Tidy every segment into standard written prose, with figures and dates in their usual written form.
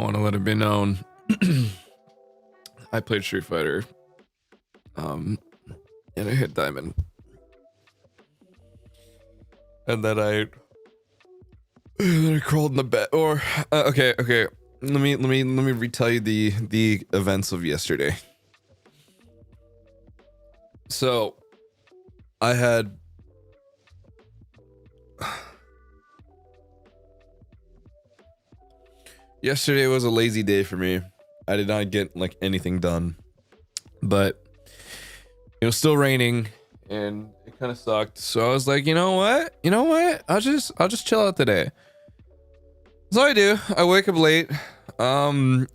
want to let it be known. I played Street Fighter. And I hit Diamond. And then I crawled in the bed. Or okay. Let me retell you the events of yesterday. So I had yesterday was a lazy day for me. I did not get like anything done, but it was still raining and it kind of sucked. So I was like, you know what? I'll just chill out today. So I do. I wake up late. I'm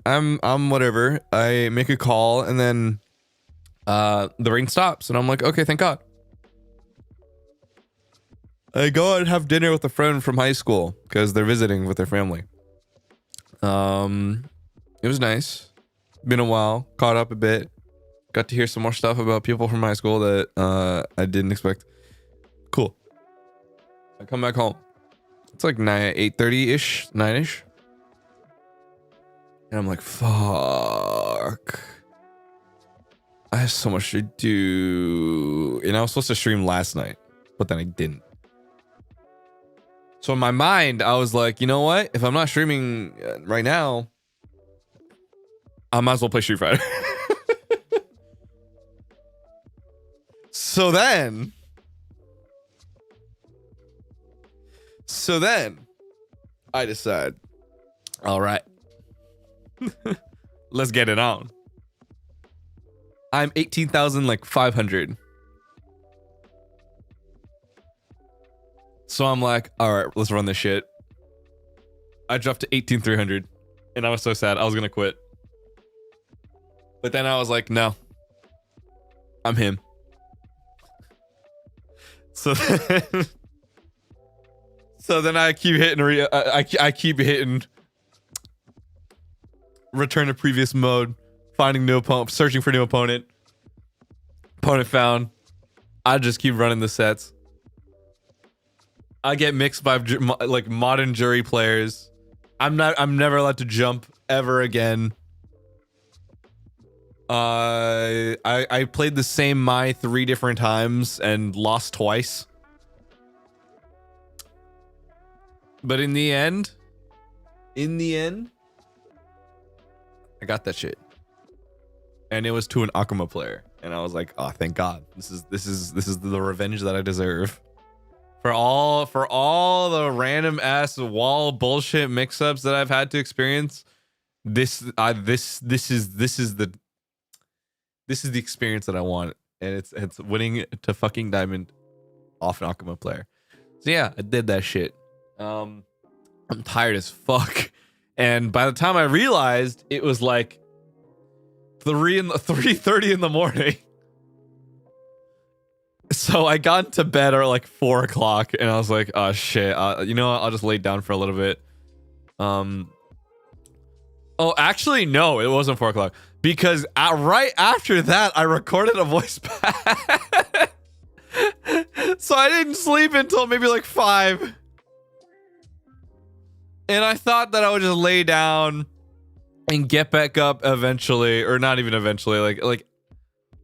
whatever. I make a call and then the rain stops and I'm like, okay, thank God. I go out and have dinner with a friend from high school because they're visiting with their family. It was nice. Been a while. Caught up a bit. Got to hear some more stuff about people from high school that I didn't expect. Cool. I come back home. It's like 8:30-ish, 9-ish. And I'm like, fuck. I have so much to do. And I was supposed to stream last night, but then I didn't. So in my mind, I was like, you know what? If I'm not streaming right now, I might as well play Street Fighter. So then I decide, all right, let's get it on. I'm 18,500. So I'm like, all right, let's run this shit. I dropped to 18,300 and I was so sad. I was going to quit. But then I was like, no, I'm him. So then I keep hitting, I keep hitting return to previous mode, finding new opponent, searching for new opponent. Opponent found. I just keep running the sets. I get mixed by like modern jury players. I'm never allowed to jump ever again. I played the same Mai 3 different times and lost twice. But in the end, I got that shit. And it was to an Akuma player. And I was like, oh, thank God. This is the revenge that I deserve. For all the random ass wall bullshit mix-ups that I've had to experience, this is the experience that I want, and it's winning to fucking Diamond off an Akuma player. So yeah, I did that shit. I'm tired as fuck, and by the time I realized, it was like 3:30 in the morning. So I got into bed at like 4 o'clock, and I was like, oh shit, you know what? I'll just lay down for a little bit. Oh, actually, no, it wasn't 4 o'clock. Because right after that, I recorded a voice pack. So I didn't sleep until maybe like 5. And I thought that I would just lay down and get back up eventually. Or not even eventually. Like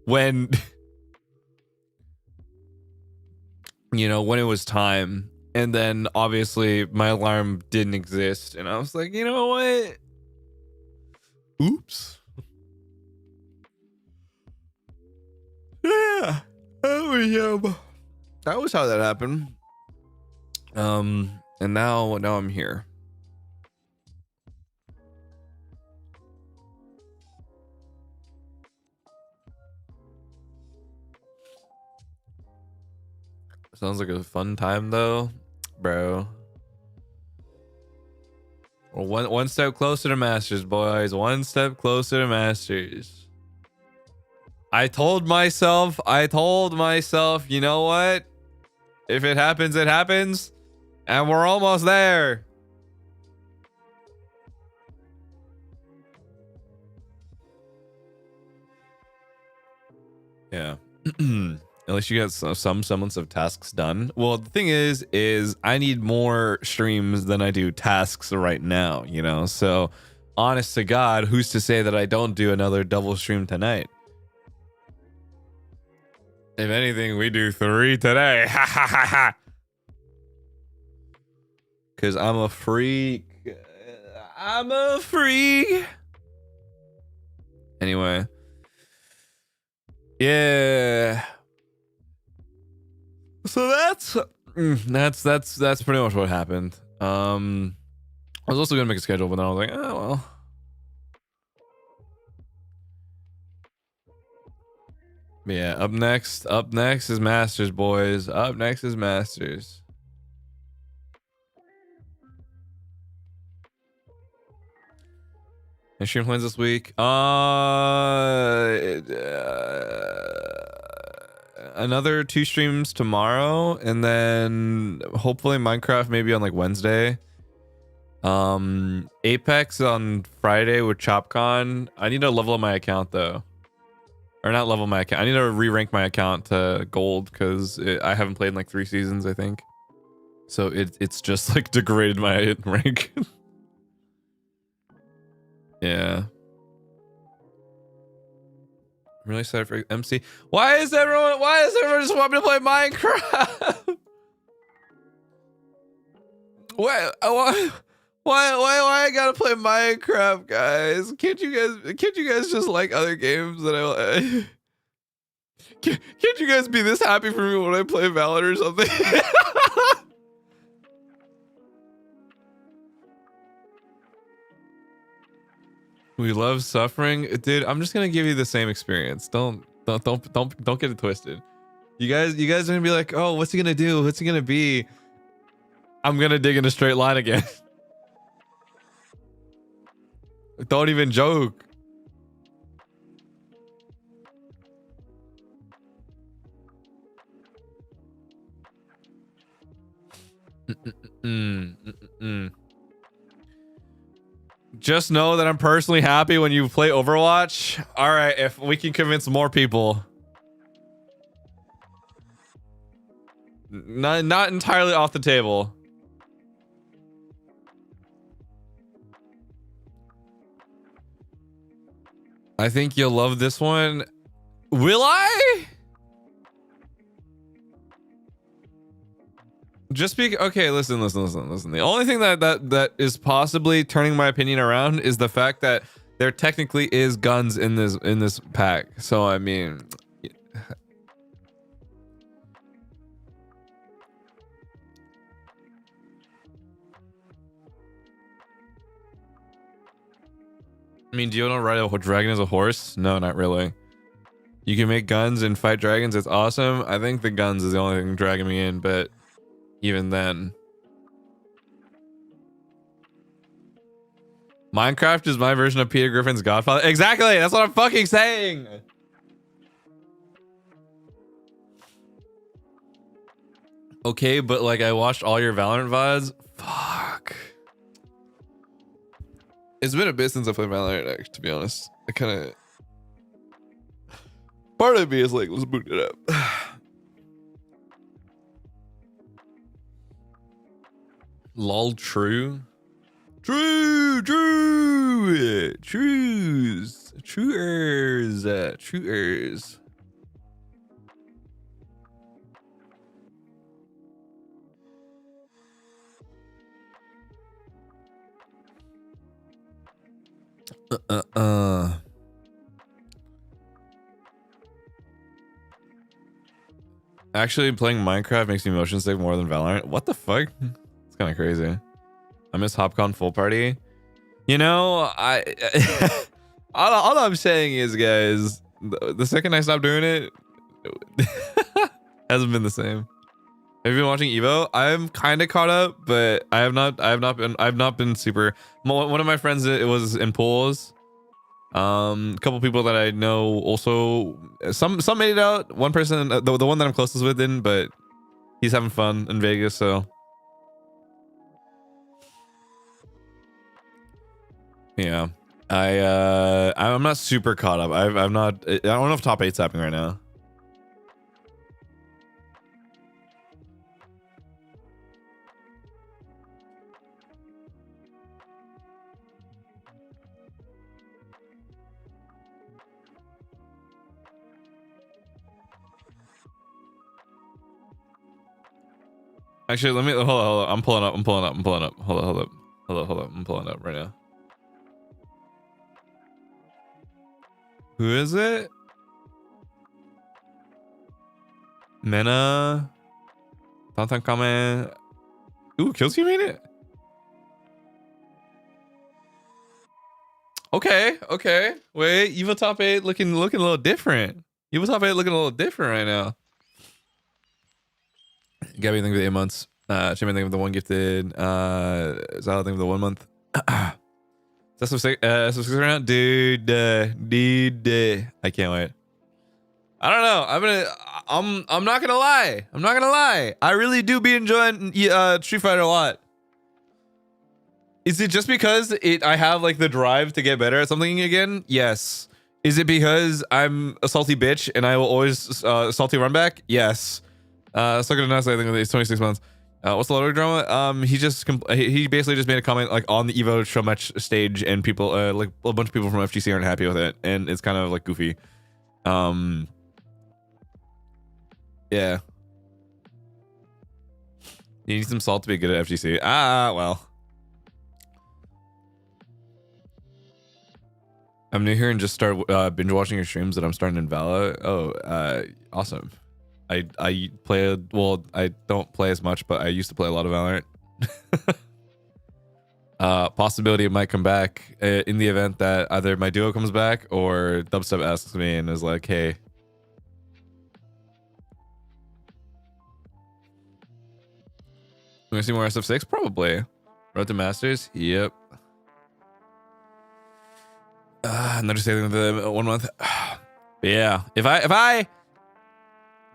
when... you know, when it was time. And then obviously my alarm didn't exist. And I was like, you know what? Oops. Yeah. That was how that happened. And now I'm here. Sounds like a fun time though, bro. Well, one step closer to Masters, boys. One step closer to Masters. I told myself, you know what? If it happens, it happens. And we're almost there. Yeah. At least you got some semblance of tasks done. Well, the thing is I need more streams than I do tasks right now, you know? So honest to God, who's to say that I don't do another double stream tonight? If anything, we do 3 today. Ha ha ha ha. Because I'm a freak. I'm a freak. Anyway. Yeah. So that's pretty much what happened. I was also gonna make a schedule, but then I was like, oh well. But yeah, up next is Masters, boys. Up next is Masters. And stream plans this week. Another 2 streams tomorrow, and then hopefully Minecraft maybe on like Wednesday. Apex on Friday with ChopCon. I need to level up my account though. Or not level my account. I need to re-rank my account to gold because I haven't played in like 3 seasons, I think. So it's just like degraded my rank. Yeah. I'm really excited for MC. Why is everyone just wanting to play Minecraft? Why I gotta play Minecraft, guys? Can't you guys just like other games that I can't you guys be this happy for me when I play Valorant or something? We love suffering, dude. I'm just gonna give you the same experience. Don't get it twisted. You guys are gonna be like, oh, what's he gonna do? What's he gonna be? I'm gonna dig in a straight line again. Don't even joke. Just know that I'm personally happy when you play Overwatch. All right, if we can convince more people. Not entirely off the table. I think you'll love this one. Will I? Just be okay. Listen. The only thing that is possibly turning my opinion around is the fact that there technically is guns in this pack. So I mean, do you want to ride a dragon as a horse? No, not really. You can make guns and fight dragons. It's awesome. I think the guns is the only thing dragging me in, but even then. Minecraft is my version of Peter Griffin's Godfather. Exactly. That's what I'm fucking saying. Okay, but like I watched all your Valorant VODs. Fuck. It's been a bit since I played Valorant, to be honest. I kind of... Part of me is like, let's boot it up. Lol, true. Truers. Actually, playing Minecraft makes me motion sick more than Valorant. What the fuck? It's kind of crazy. I miss HopCon full party. You know, all I'm saying is, guys, the second I stop doing it, hasn't been the same. Have you been watching Evo? I'm kind of caught up, but I've not been super. One of my friends, it was in pools. A couple people that I know also, some made it out. One person, the one that I'm closest with didn't, but he's having fun in Vegas, so yeah. I'm not super caught up. I'm not. I don't know if top 8's happening right now. Actually, let me hold on. I'm pulling up. Hold on. I'm pulling up right now. Who is it? Mena. Tantan comment. Ooh, Killsky made it. Okay. Wait, Evo top 8 looking a little different. Evo top 8 looking a little different right now. Gabby, thank you for the 8 months. Shimmy, thank you for the 1 gifted. Zala, thank you for the 1 month. That's what 6 around, dude. I can't wait. I don't know. I'm not gonna lie. I really do be enjoying Street Fighter a lot. Is it just because I have like the drive to get better at something again? Yes. Is it because I'm a salty bitch and I will always salty run back? Yes. Stuck in a nest, I think it's 26 months. What's the loading drama? He basically just made a comment like on the Evo show match stage, and people like a bunch of people from FGC aren't happy with it, and it's kind of like goofy. Yeah. You need some salt to be good at FGC. Well. I'm new here and just start binge watching your streams that I'm starting in Vala. Oh, awesome. I play, well, I don't play as much, but I used to play a lot of Valorant. Possibility it might come back in the event that either my duo comes back or Dubstep asks me and is like, hey. We're gonna see more SF6? Probably. Road to Masters? Yep. Another saving the 1 month. Yeah. If I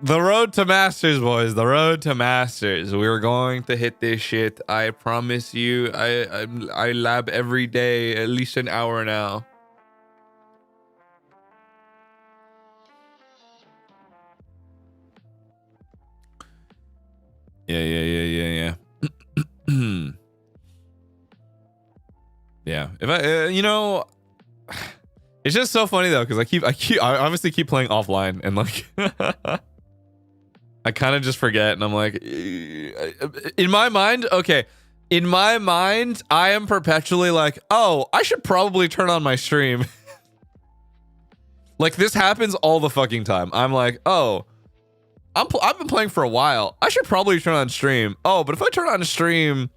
the road to Masters, boys, the road to Masters. We're going to hit this shit. I promise you. I lab every day, at least an hour now. Yeah. Yeah. If I, you know, it's just so funny though, because I obviously keep playing offline, and like, I kind of just forget, and I'm like, in my mind, okay, in my mind, I am perpetually like, oh, I should probably turn on my stream. Like this happens all the fucking time. I'm like, oh, I've been playing for a while. I should probably turn on stream. Oh, but if I turn on stream,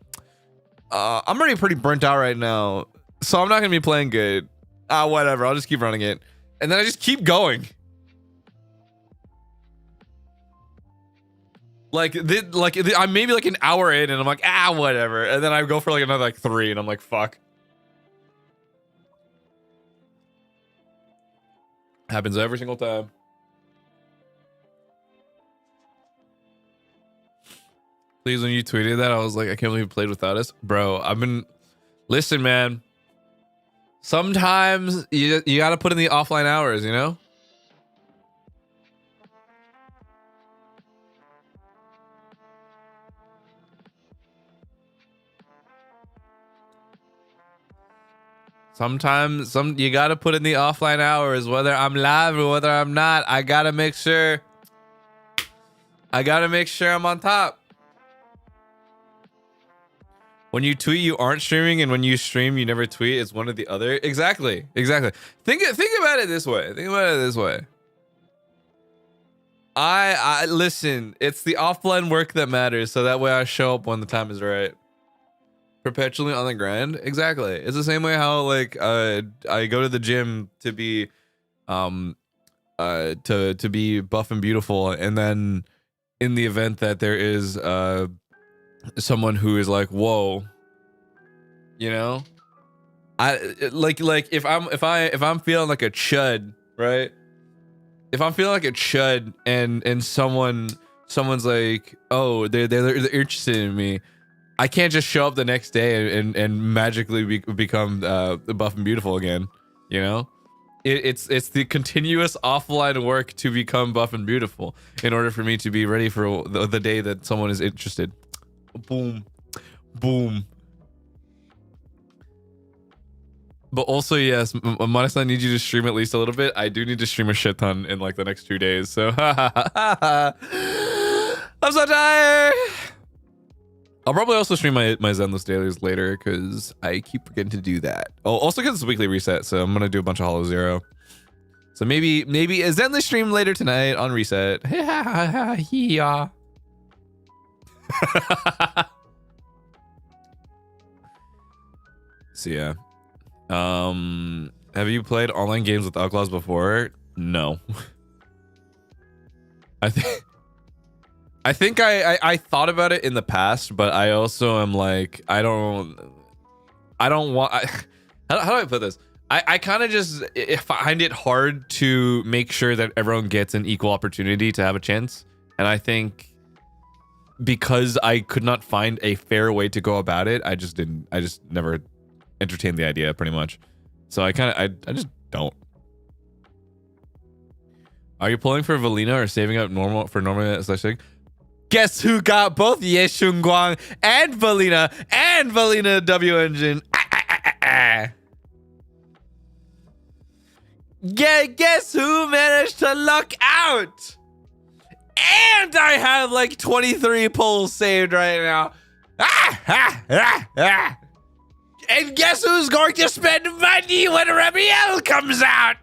I'm already pretty burnt out right now, so I'm not gonna be playing good. Whatever. I'll just keep running it, and then I just keep going. I'm maybe like an hour in, and I'm like, whatever, and then I go for like another like 3, and I'm like, fuck. Happens every single time. Please, when you tweeted that, I was like, I can't believe you played without us, bro. Listen, man. Sometimes you gotta put in the offline hours, you know? Sometimes you gotta put in the offline hours, whether I'm live or whether I'm not. I gotta make sure I'm on top. When you tweet, you aren't streaming, and when you stream, you never tweet. It's one or the other. Exactly. Think about it this way. I listen. It's the offline work that matters, so that way I show up when the time is right. Perpetually on the grind. Exactly. It's the same way how like I go to the gym to be to be buff and beautiful, and then in the event that there is someone who is like, whoa, you know, I like if I'm feeling like a chud, right? If I'm feeling like a chud and someone's like, oh, they're interested in me, I can't just show up the next day and magically become buff and beautiful again, you know? It's the continuous offline work to become buff and beautiful in order for me to be ready for the day that someone is interested. Boom. But also, yes, Modest, I need you to stream at least a little bit. I do need to stream a shit ton in like the next 2 days, so I'm so tired. I'll probably also stream my Zenless dailies later because I keep forgetting to do that. Oh, also because it's a weekly reset, so I'm gonna do a bunch of Hollow Zero. So maybe a Zenless stream later tonight on reset. Yeah. So yeah. Have you played online games with outlaws before? No. I think I thought about it in the past, but I also am like, I don't want, how do I put this? I kind of just find it hard to make sure that everyone gets an equal opportunity to have a chance. And I think because I could not find a fair way to go about it, I just never entertained the idea pretty much. So I just don't. Are you pulling for Valina or saving up for normal slash thing? Guess who got both Ye Shunguang and Valina W engine? Yeah, guess who managed to luck out? And I have like 23 pulls saved right now. And guess who's going to spend money when Remiel comes out?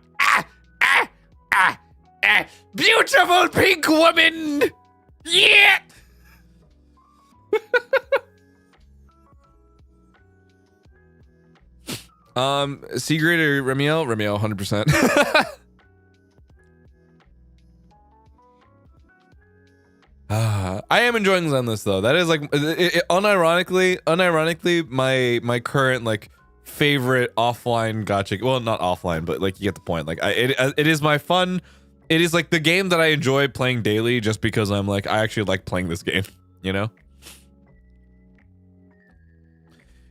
Beautiful pink woman. Yeah. Sigrid or Remiel? Remiel, 100%. I am enjoying Zenless though. That is like unironically my current like favorite offline gacha. Well, not offline, but like you get the point. Like it is my fun. It is like the game that I enjoy playing daily just because I'm like I actually like playing this game, you know?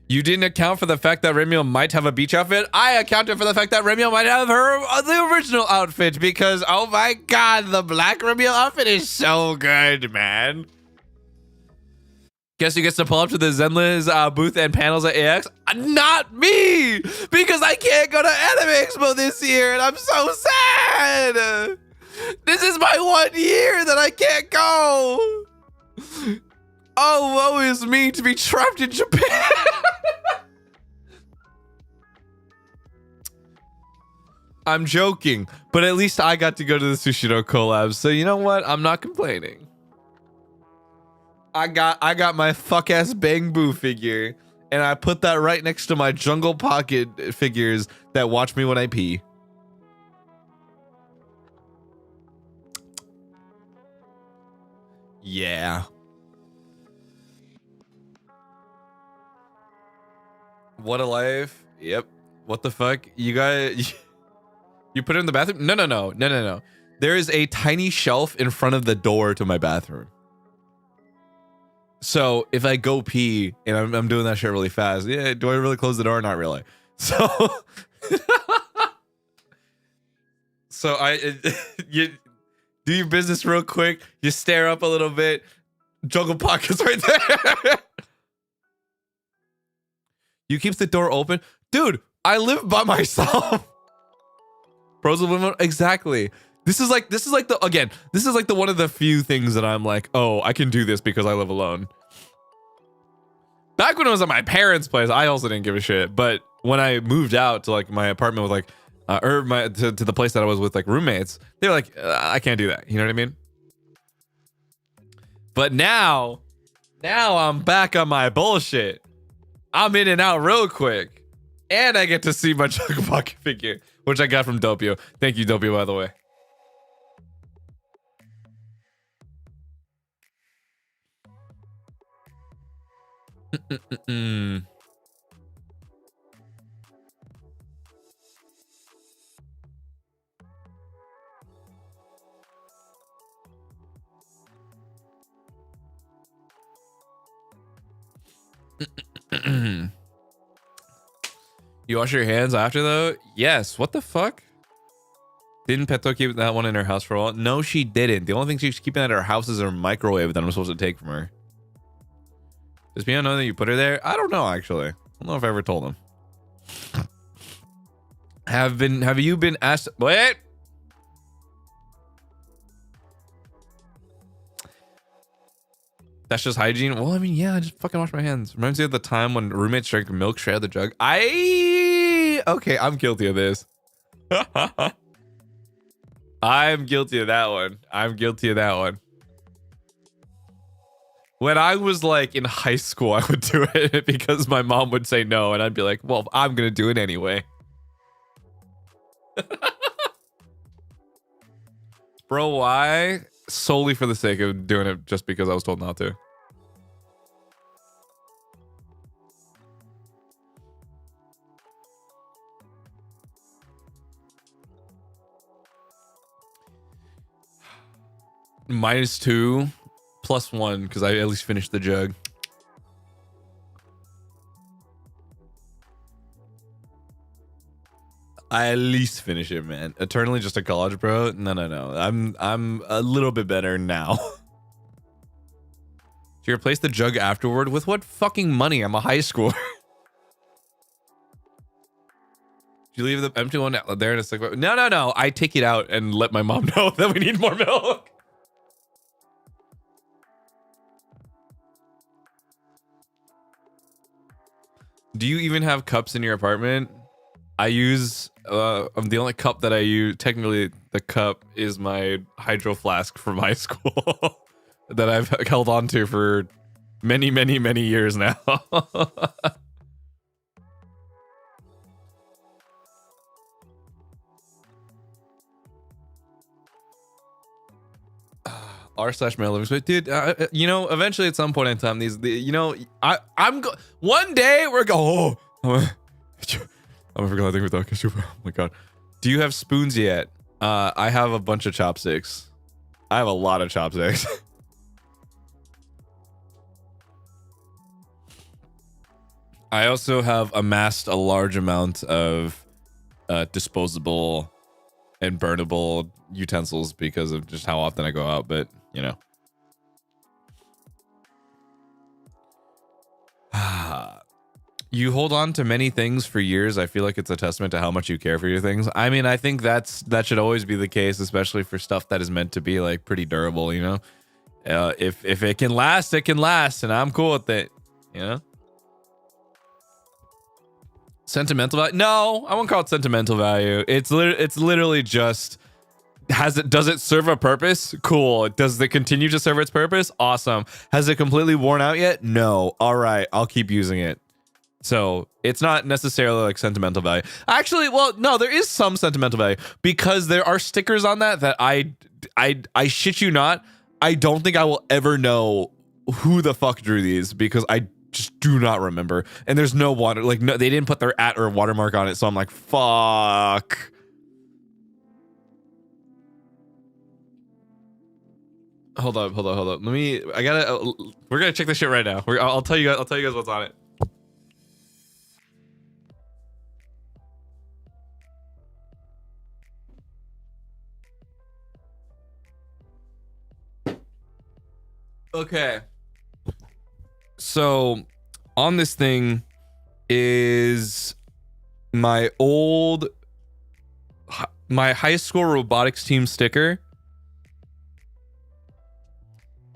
You didn't account for the fact that Remiel might have a beach outfit. I accounted for the fact that Remiel might have the original outfit because, oh my god, the black Remiel outfit is so good, man. Guess who gets to pull up to the Zenless booth and panels at AX? Not me! Because I can't go to Anime Expo this year and I'm so sad! This is my 1 year that I can't go! Oh, woe is me to be trapped in Japan! I'm joking, but at least I got to go to the Sushiro collab, so you know what? I'm not complaining. I got my fuck ass Bang Boo figure, and I put that right next to my Jungle Pocket figures that watch me when I pee. Yeah. What a life. Yep. What the fuck? You guys... You put it in the bathroom? No. There is a tiny shelf in front of the door to my bathroom. So if I go pee and I'm doing that shit really fast, yeah, do I really close the door? Not really. So, you do your business real quick. You stare up a little bit. Jungle Pocket's right there. You keep the door open, dude. I live by myself. Pros of women, exactly. This is like the one of the few things that I'm like, oh, I can do this because I live alone. Back when I was at my parents' place, I also didn't give a shit. But when I moved out to like my apartment with like, to the place that I was with like roommates, they were like, I can't do that. You know what I mean? But now I'm back on my bullshit. I'm in and out real quick, and I get to see my Jungle Pocket figure, which I got from Doppio. Thank you, Doppio, by the way. You wash your hands after though? Yes. What the fuck? Didn't Peto keep that one in her house for a while? No, she didn't. The only thing she's keeping at her house is her microwave that I'm supposed to take from her. Does Pia know that you put her there? I don't know, actually. I don't know if I ever told him. Have you been asked? Wait. That's just hygiene. Well, I mean, yeah, I just fucking wash my hands. Reminds me of the time when roommates drank milk straight out of the jug. Okay, I'm guilty of this. I'm guilty of that one. I'm guilty of that one. When I was like in high school, I would do it because my mom would say no, and I'd be like, well, I'm gonna do it anyway. Bro, why? Solely for the sake of doing it just because I was told not to. -2 +1 because I at least finished the jug. I at least finish it, man. Eternally just a college bro? No. I'm a little bit better now. Do you replace the jug afterward? With what fucking money? I'm a high schooler. Do you leave the empty one out there and it's like, no. I take it out and let my mom know that we need more milk. Do you even have cups in your apartment? I use the only cup that I use, technically the cup is my hydro flask from high school that I've held on to for many years now. r/mail, dude. You know, eventually at some point in time, one day we're going. Oh, I'm forgetting with that. Oh my god. Do you have spoons yet? I have a bunch of chopsticks. I have a lot of chopsticks. I also have amassed a large amount of disposable and burnable utensils because of just how often I go out, but you know. You hold on to many things for years. I feel like it's a testament to how much you care for your things. I mean, I think that should always be the case, especially for stuff that is meant to be like pretty durable, you know? If it can last, it can last, and I'm cool with it, you know? Sentimental value? No, I won't call it sentimental value. It's literally just, does it serve a purpose? Cool. Does it continue to serve its purpose? Awesome. Has it completely worn out yet? No. All right, I'll keep using it. So it's not necessarily like sentimental value. Actually, well, no, there is some sentimental value because there are stickers on that I shit you not, I don't think I will ever know who the fuck drew these because I just do not remember. And there's no water, like no, they didn't put their @ or watermark on it, so I'm like, fuck. Hold up. Let me. We're gonna check this shit right now. I'll tell you guys what's on it. Okay. So on this thing is my high school robotics team sticker.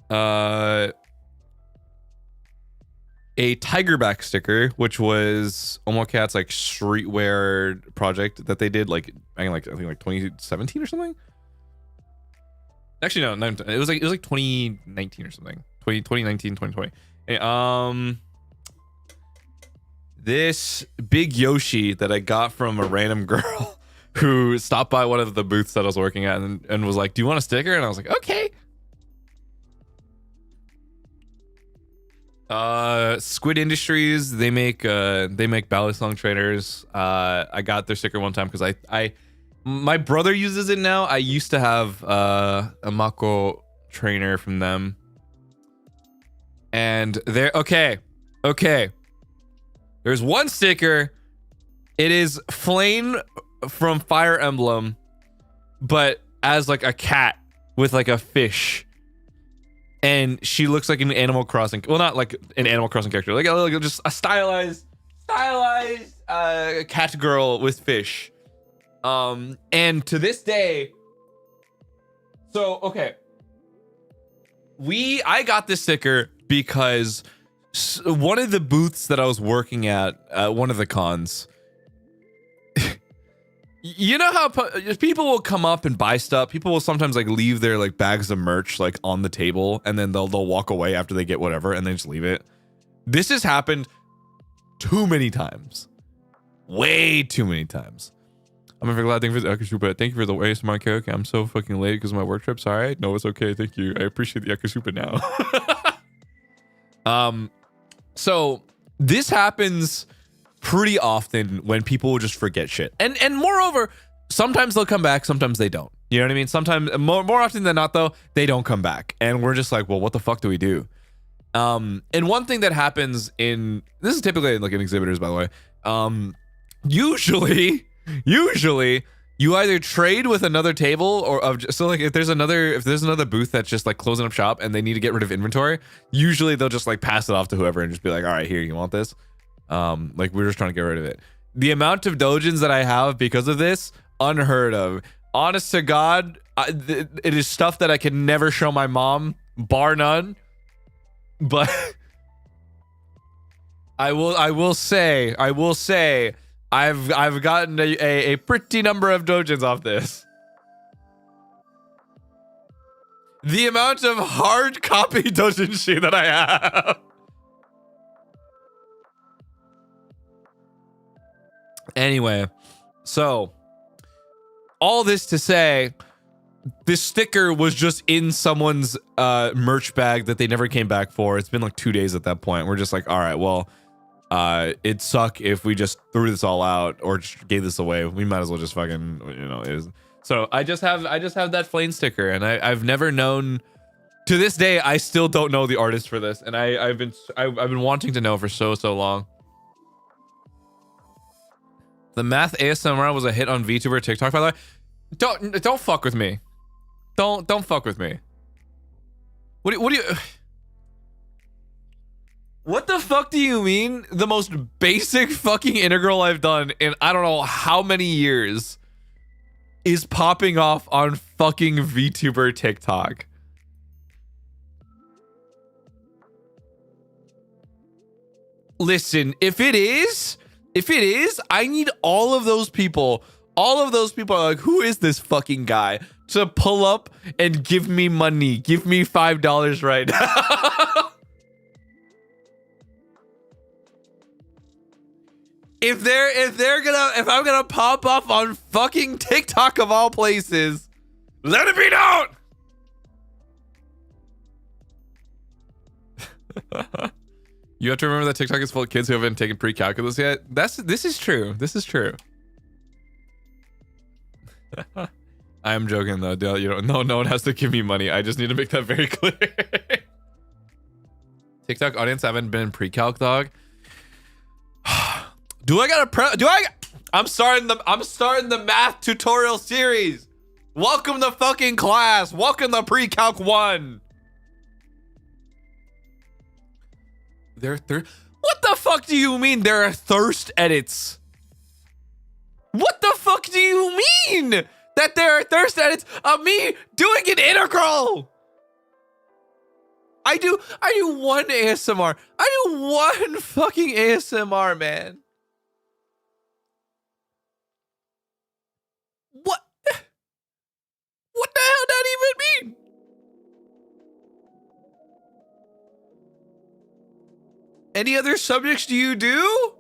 A tigerback sticker, which was Omocat's like streetwear project that they did like I think like 2017 or something. Actually, no, it was like 2019 or something. 2019, 2020. This big Yoshi that I got from a random girl who stopped by one of the booths that I was working at and was like, "Do you want a sticker?" And I was like, "Okay." Squid Industries, they make Ballad Song trainers. I got their sticker one time because my brother uses it now. I used to have a Mako trainer from them. And they're okay. There's one sticker. It is Flame from Fire Emblem, but as like a cat with like a fish. And she looks like an Animal Crossing, well, not like an Animal Crossing character, like just a stylized cat girl with fish. And to this day, so okay, I got this sticker because one of the booths that I was working at one of the cons, you know how people will come up and buy stuff. People will sometimes like leave their like bags of merch like on the table, and then they'll walk away after they get whatever, and they just leave it. This has happened too many times, way too many times. I'm very glad. Thank you for the Yakasupa. Thank you for the ASMR karaoke. I'm so fucking late because of my work trip. Sorry. No, it's okay. Thank you. I appreciate the Yakasupa now. So this happens pretty often when people just forget shit, and moreover, sometimes they'll come back, sometimes they don't. You know what I mean? Sometimes, more often than not, though, they don't come back, and we're just like, well, what the fuck do we do? And one thing that happens this is typically like in exhibitors, by the way. Usually you either trade with another table so like if there's another booth that's just like closing up shop and they need to get rid of inventory, usually they'll just like pass it off to whoever and just be like, all right, here, you want this? Like we're just trying to get rid of it. The amount of dojins that I have because of this, unheard of. Honest to God, it is stuff that I can never show my mom, bar none. But I will say I've gotten a pretty number of dojins off this. The amount of hard copy doujinshi that I have. Anyway, so all this to say, this sticker was just in someone's merch bag that they never came back for. It's been like 2 days at that point. We're just like, all right, well, it'd suck if we just threw this all out or just gave this away. We might as well just fucking, So I just have that flame sticker, and I've never known. To this day, I still don't know the artist for this, and I've been wanting to know for so long. The math ASMR was a hit on VTuber TikTok, by the way. Don't fuck with me. Don't fuck with me. What do you? What the fuck do you mean? The most basic fucking integral I've done in I don't know how many years is popping off on fucking VTuber TikTok. Listen, if it is, I need all of those people are like, who is this fucking guy? To pull up and give me money. Give me $5 right now. If I'm gonna pop up on fucking TikTok of all places, let it be known. You have to remember that TikTok is full of kids who haven't taken pre-calculus yet. This is true. This is true. I am joking though. No one has to give me money. I just need to make that very clear. TikTok audience haven't been pre-calc, dog. I'm starting the math tutorial series. Welcome to fucking class. Welcome to pre-calc 1. What the fuck do you mean there are thirst edits? What the fuck do you mean that there are thirst edits of me doing an integral? I do one ASMR. I do one fucking ASMR, man. What the hell that even mean? Any other subjects do you do?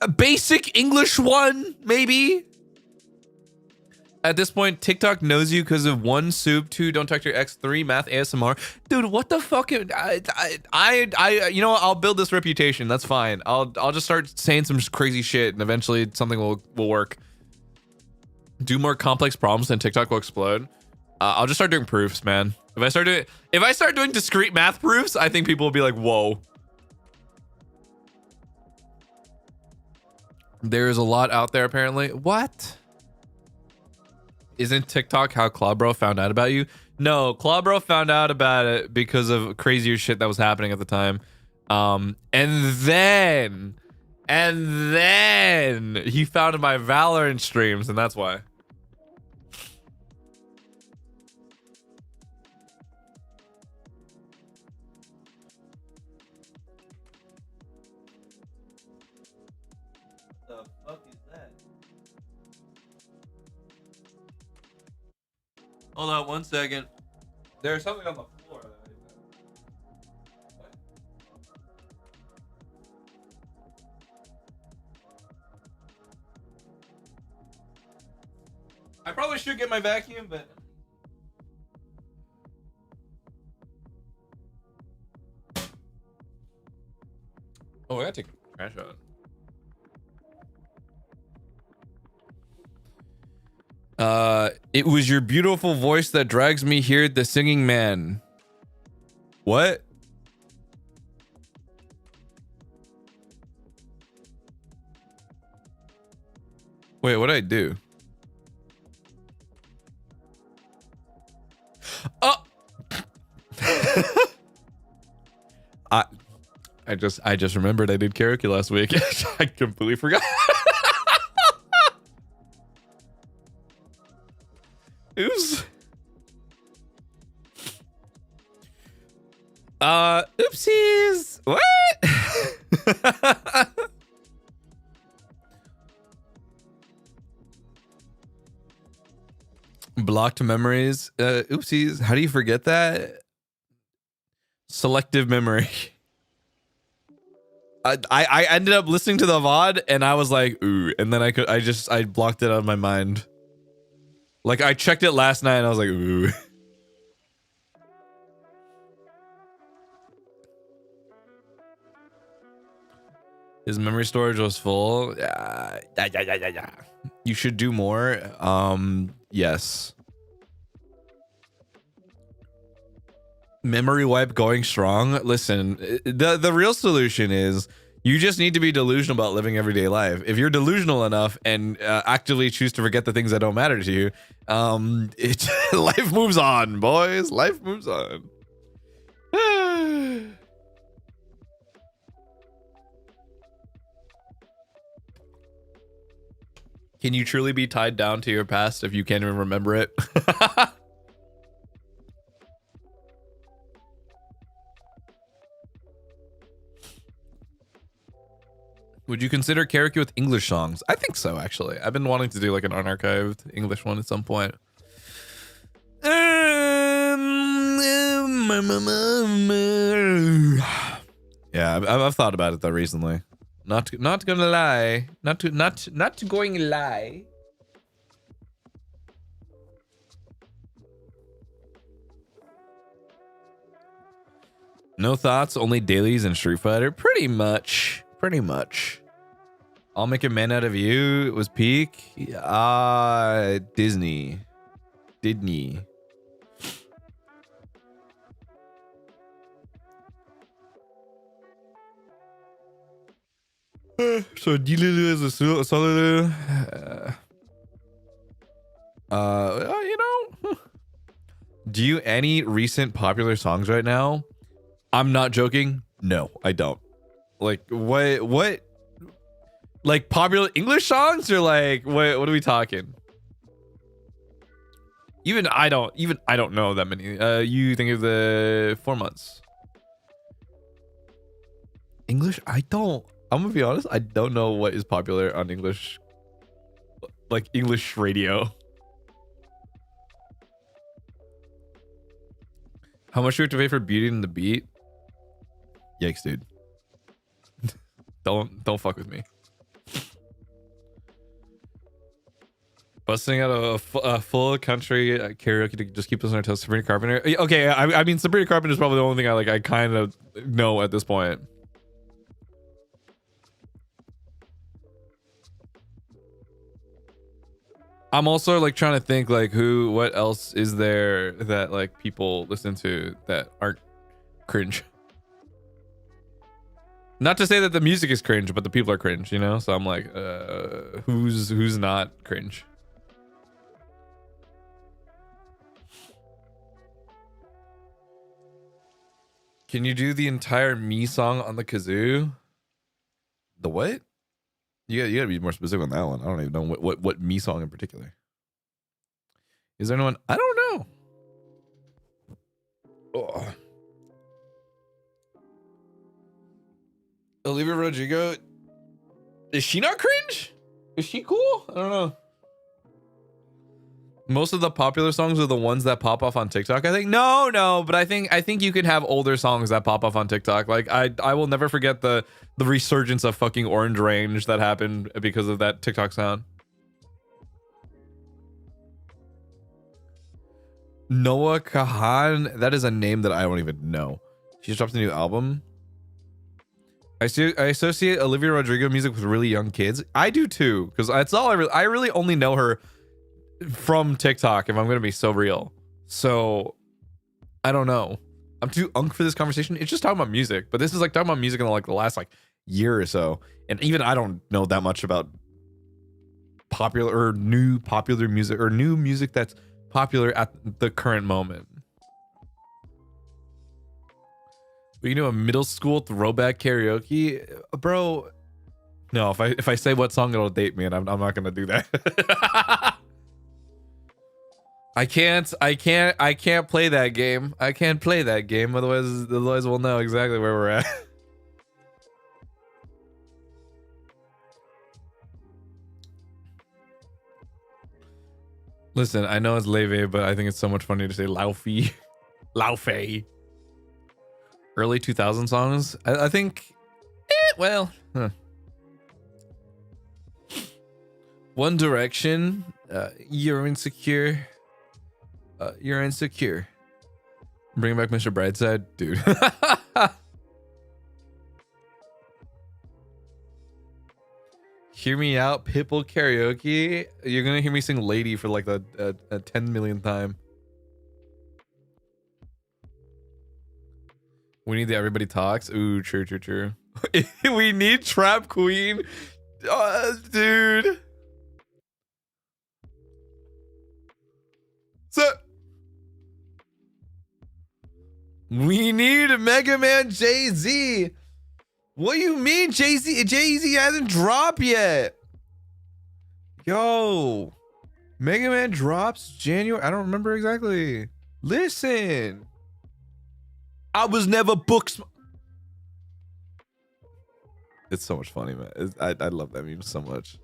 A basic English 1, maybe? At this point, TikTok knows you because of 1 soup, 2 don't talk to your ex, 3 math ASMR. Dude, what the fuck? I'll build this reputation. That's fine. I'll just start saying some crazy shit, and eventually something will work. Do more complex problems, and TikTok will explode. I'll just start doing proofs, man. If I start doing discrete math proofs, I think people will be like, whoa. There's a lot out there, apparently. What? Isn't TikTok how Claude Bro found out about you? No, Claude Bro found out about it because of crazier shit that was happening at the time. And then he found my Valorant streams, and that's why. the fuck is that? Hold on 1 second. There's something on the floor. What? I probably should get my vacuum, but oh, I gotta take the trash out. It was your beautiful voice that drags me here, the singing man. What? Wait, what did I do? Oh! I just remembered I did karaoke last week. I completely forgot. Oops. Oopsies. What? Blocked memories. Oopsies. How do you forget that? Selective memory. I ended up listening to the VOD and I was like, ooh, and then I blocked it out of my mind. Like I checked it last night and I was like, ooh. His memory storage was full. Yeah. You should do more. Yes. Memory wipe going strong. Listen, the real solution is you just need to be delusional about living everyday life. If you're delusional enough and actively choose to forget the things that don't matter to you, life moves on, boys. Life moves on. Can you truly be tied down to your past if you can't even remember it? Would you consider karaoke with English songs? I think so, actually. I've been wanting to do like an unarchived English one at some point. Yeah, I've thought about it though recently. Not gonna lie. Not going to lie. No thoughts, only dailies and Street Fighter. Pretty much. I'll make a man out of you. It was peak. Disney. So Dilu is a solid. You know. Do you any recent popular songs right now? I'm not joking. No, I don't. Like what? Like popular English songs or like what are we talking? Even I don't know that many. You think of the 4 months. English? I'm gonna be honest, I don't know what is popular on English, like English radio. How much do we have to pay for Beauty and the Beat? Yikes, dude. Don't fuck with me. Busting out a full country karaoke to just keep us on our toes. Sabrina Carpenter. Okay, I mean Sabrina Carpenter is probably the only thing I kind of know at this point. I'm also like trying to think like what else is there that like people listen to that aren't cringe. Not to say that the music is cringe, but the people are cringe, you know? So I'm like, who's not cringe? Can you do the entire Me song on the kazoo? The what? You gotta be more specific on that one. I don't even know what Me song in particular. Is there anyone? I don't know. Oh. Olivia Rodrigo. Is she not cringe? Is she cool? I don't know. Most of the popular songs are the ones that pop off on TikTok, I think. No, but I think you can have older songs that pop off on TikTok. Like I will never forget the resurgence of fucking Orange Range that happened because of that TikTok sound. Noah Kahan, that is a name that I don't even know. She just dropped a new album. I associate Olivia Rodrigo music with really young kids. I do too, because that's all I really only know her from TikTok, if I'm gonna be so real. So I don't know. I'm too unk for this conversation. It's just talking about music, but this is like talking about music in like the last like year or so, and even I don't know that much about popular or new popular music or new music that's popular at the current moment. We do a middle school throwback karaoke, bro. No, if I say what song, it'll date me, and I'm not gonna do that. I can't play that game. I can't play that game, otherwise we'll know exactly where we're at. Listen, I know it's leve, but I think it's so much funny to say Laufey. Laufey. Early 2000 songs? I think, well, One Direction, You're Insecure. You're Insecure. Bring back Mr. Brightside, dude. Hear Me Out, Pitbull karaoke. You're gonna hear me sing Lady for like the 10 millionth time. We need the Everybody Talks. Ooh, true. We need Trap Queen. Dude. So we need Mega Man Jay-Z. What do you mean Jay-Z hasn't dropped yet? Yo. Mega Man drops January. I don't remember exactly. Listen. I was never booked. It's so much funny, man. I love that meme so much.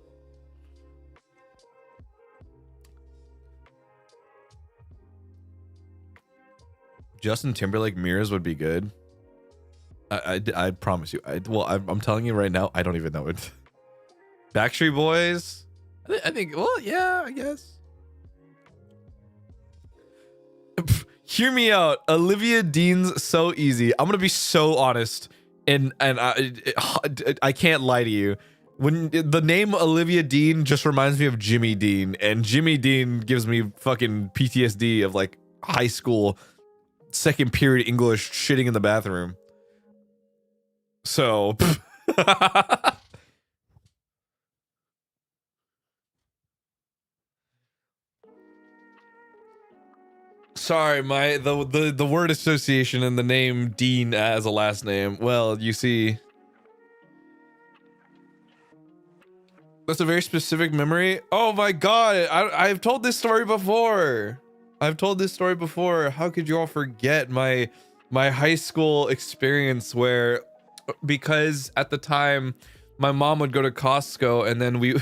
Justin Timberlake Mirrors would be good. I promise you. I'm telling you right now, I don't even know it. Backstreet Boys. I think. Well, yeah, I guess. Hear Me Out. Olivia Dean's So Easy. I'm gonna be so honest, and I can't lie to you. When the name Olivia Dean just reminds me of Jimmy Dean, and Jimmy Dean gives me fucking PTSD of like high school second period English shitting in the bathroom. So sorry, the word association and the name Dean as a last name. Well, you see, that's a very specific memory. Oh my god, I've told this story before. How could you all forget my high school experience where, because at the time my mom would go to Costco and then we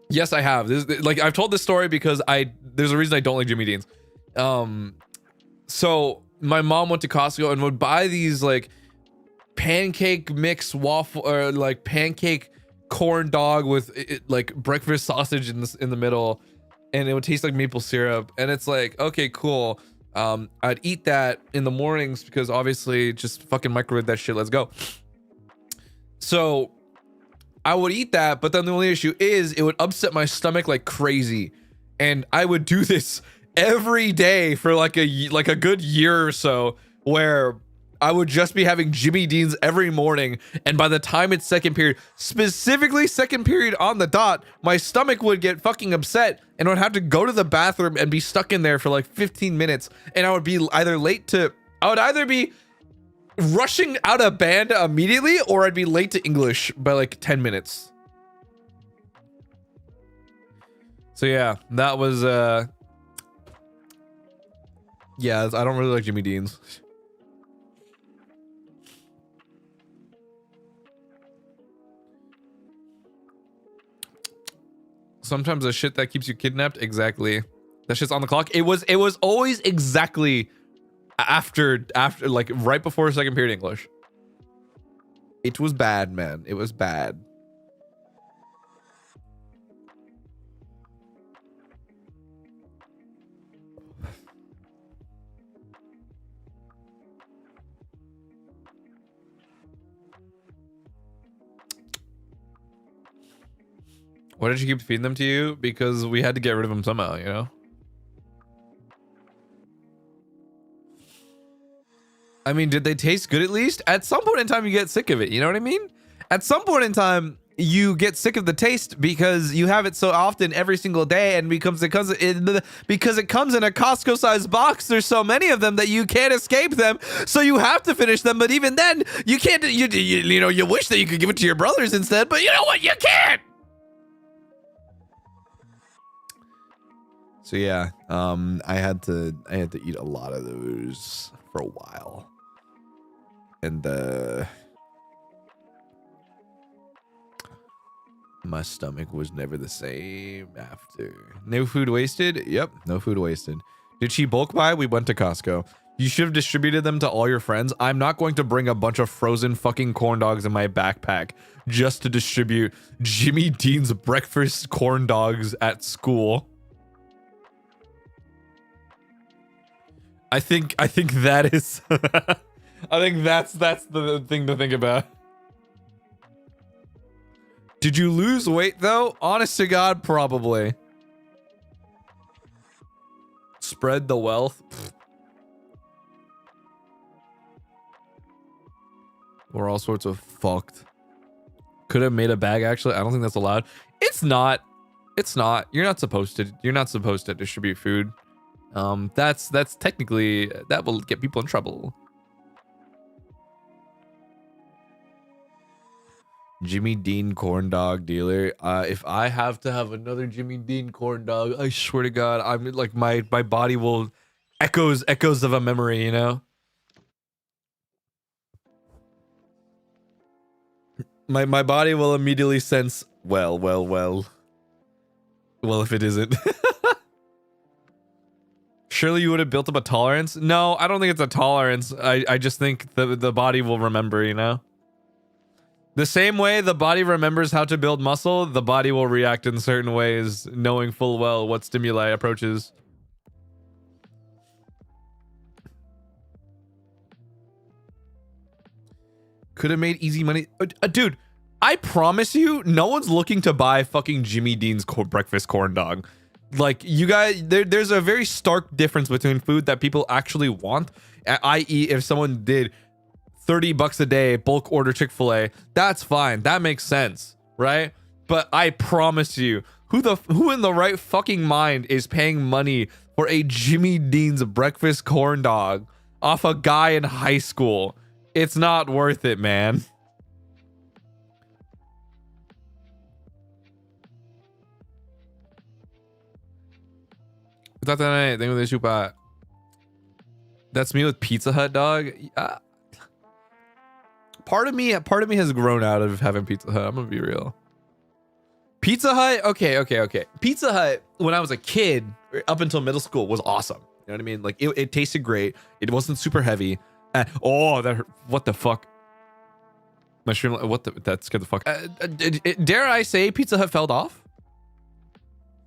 yes, I have this, like I've told this story because there's a reason I don't like Jimmy Dean's. So my mom went to Costco and would buy these like pancake mix waffle or like pancake corn dog with like breakfast sausage in the middle, and it would taste like maple syrup, and it's like, okay, cool. I'd eat that in the mornings because obviously just fucking microwave that shit, let's go. So I would eat that, but then the only issue is it would upset my stomach like crazy, and I would do this every day for like a good year or so, where I would just be having Jimmy Dean's every morning, and by the time it's second period, specifically second period on the dot, my stomach would get fucking upset and I would have to go to the bathroom and be stuck in there for like 15 minutes, and I would either be rushing out of band immediately, or I'd be late to English by like 10 minutes. So yeah, that was yeah, I don't really like Jimmy Dean's. Sometimes the shit that keeps you kidnapped. Exactly. That shit's on the clock. It was always exactly after like right before second period English. It was bad, man. It was bad. Why did you keep feeding them to you? Because we had to get rid of them somehow, you know? I mean, did they taste good at least? At some point in time, you get sick of it. You know what I mean? At some point in time, you get sick of the taste because you have it so often every single day, and because it comes in a Costco-sized box. There's so many of them that you can't escape them, so you have to finish them. But even then, you can't. You know, you wish that you could give it to your brothers instead, but you know what? You can't. So yeah, I had to eat a lot of those for a while, and my stomach was never the same after. No food wasted? Yep, no food wasted. Did she bulk buy? We went to Costco. You should have distributed them to all your friends. I'm not going to bring a bunch of frozen fucking corn dogs in my backpack just to distribute Jimmy Dean's breakfast corn dogs at school. I think that is I think that's the thing to think about. Did you lose weight though? Honest to God, probably. Spread the wealth. We're all sorts of fucked. Could have made a bag actually. I don't think that's allowed. It's not. It's not. You're not supposed to distribute food. That's technically, that will get people in trouble. Jimmy Dean corn dog dealer. If I have to have another Jimmy Dean corn dog, I swear to God, I'm like my body will echoes of a memory, you know? My body will immediately sense, well, if it isn't. Surely you would have built up a tolerance? No, I don't think it's a tolerance. I just think the body will remember, you know? The same way the body remembers how to build muscle, the body will react in certain ways, knowing full well what stimuli approaches. Could have made easy money. Dude, I promise you, no one's looking to buy fucking Jimmy Dean's breakfast corn dog. Like, you guys, there's a very stark difference between food that people actually want, i.e. if someone did $30 a day bulk order Chick-fil-A, that's fine, that makes sense, right? But I promise you, who in the right fucking mind is paying money for a Jimmy Dean's breakfast corn dog off a guy in high school? It's not worth it, man. That's me with Pizza Hut, dog. Part of me has grown out of having Pizza Hut. I'm gonna be real. Pizza Hut, okay. Pizza Hut, when I was a kid, up until middle school, was awesome. You know what I mean? Like, it tasted great. It wasn't super heavy. Oh, that hurt. What the fuck? My stream, that scared the fuck. Dare I say Pizza Hut fell off?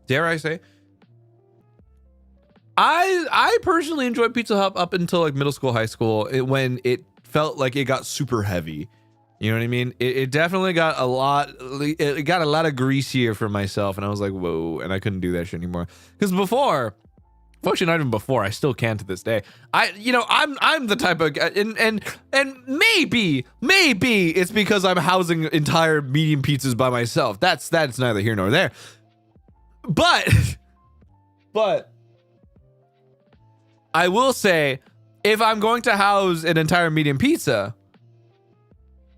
Dare I say? I personally enjoyed Pizza Hut up until like middle school, high school, when it felt like it got super heavy. You know what I mean? It definitely got a lot. It got a lot of greasier for myself, and I was like, whoa, and I couldn't do that shit anymore. Because before, actually not even before, I still can to this day. I'm the type of guy, and maybe it's because I'm housing entire medium pizzas by myself. That's neither here nor there. But I will say, if I'm going to house an entire medium pizza,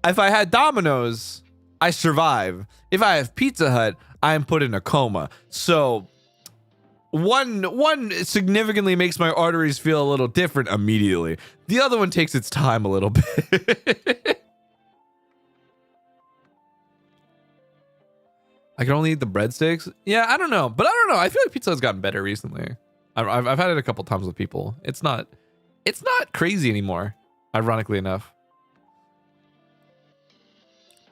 if I had Domino's, I survive. If I have Pizza Hut, I am put in a coma. So one significantly makes my arteries feel a little different immediately. The other one takes its time a little bit. I can only eat the breadsticks. Yeah, I don't know, but I don't know. I feel like pizza has gotten better recently. I've had it a couple times with people. It's not crazy anymore, ironically enough.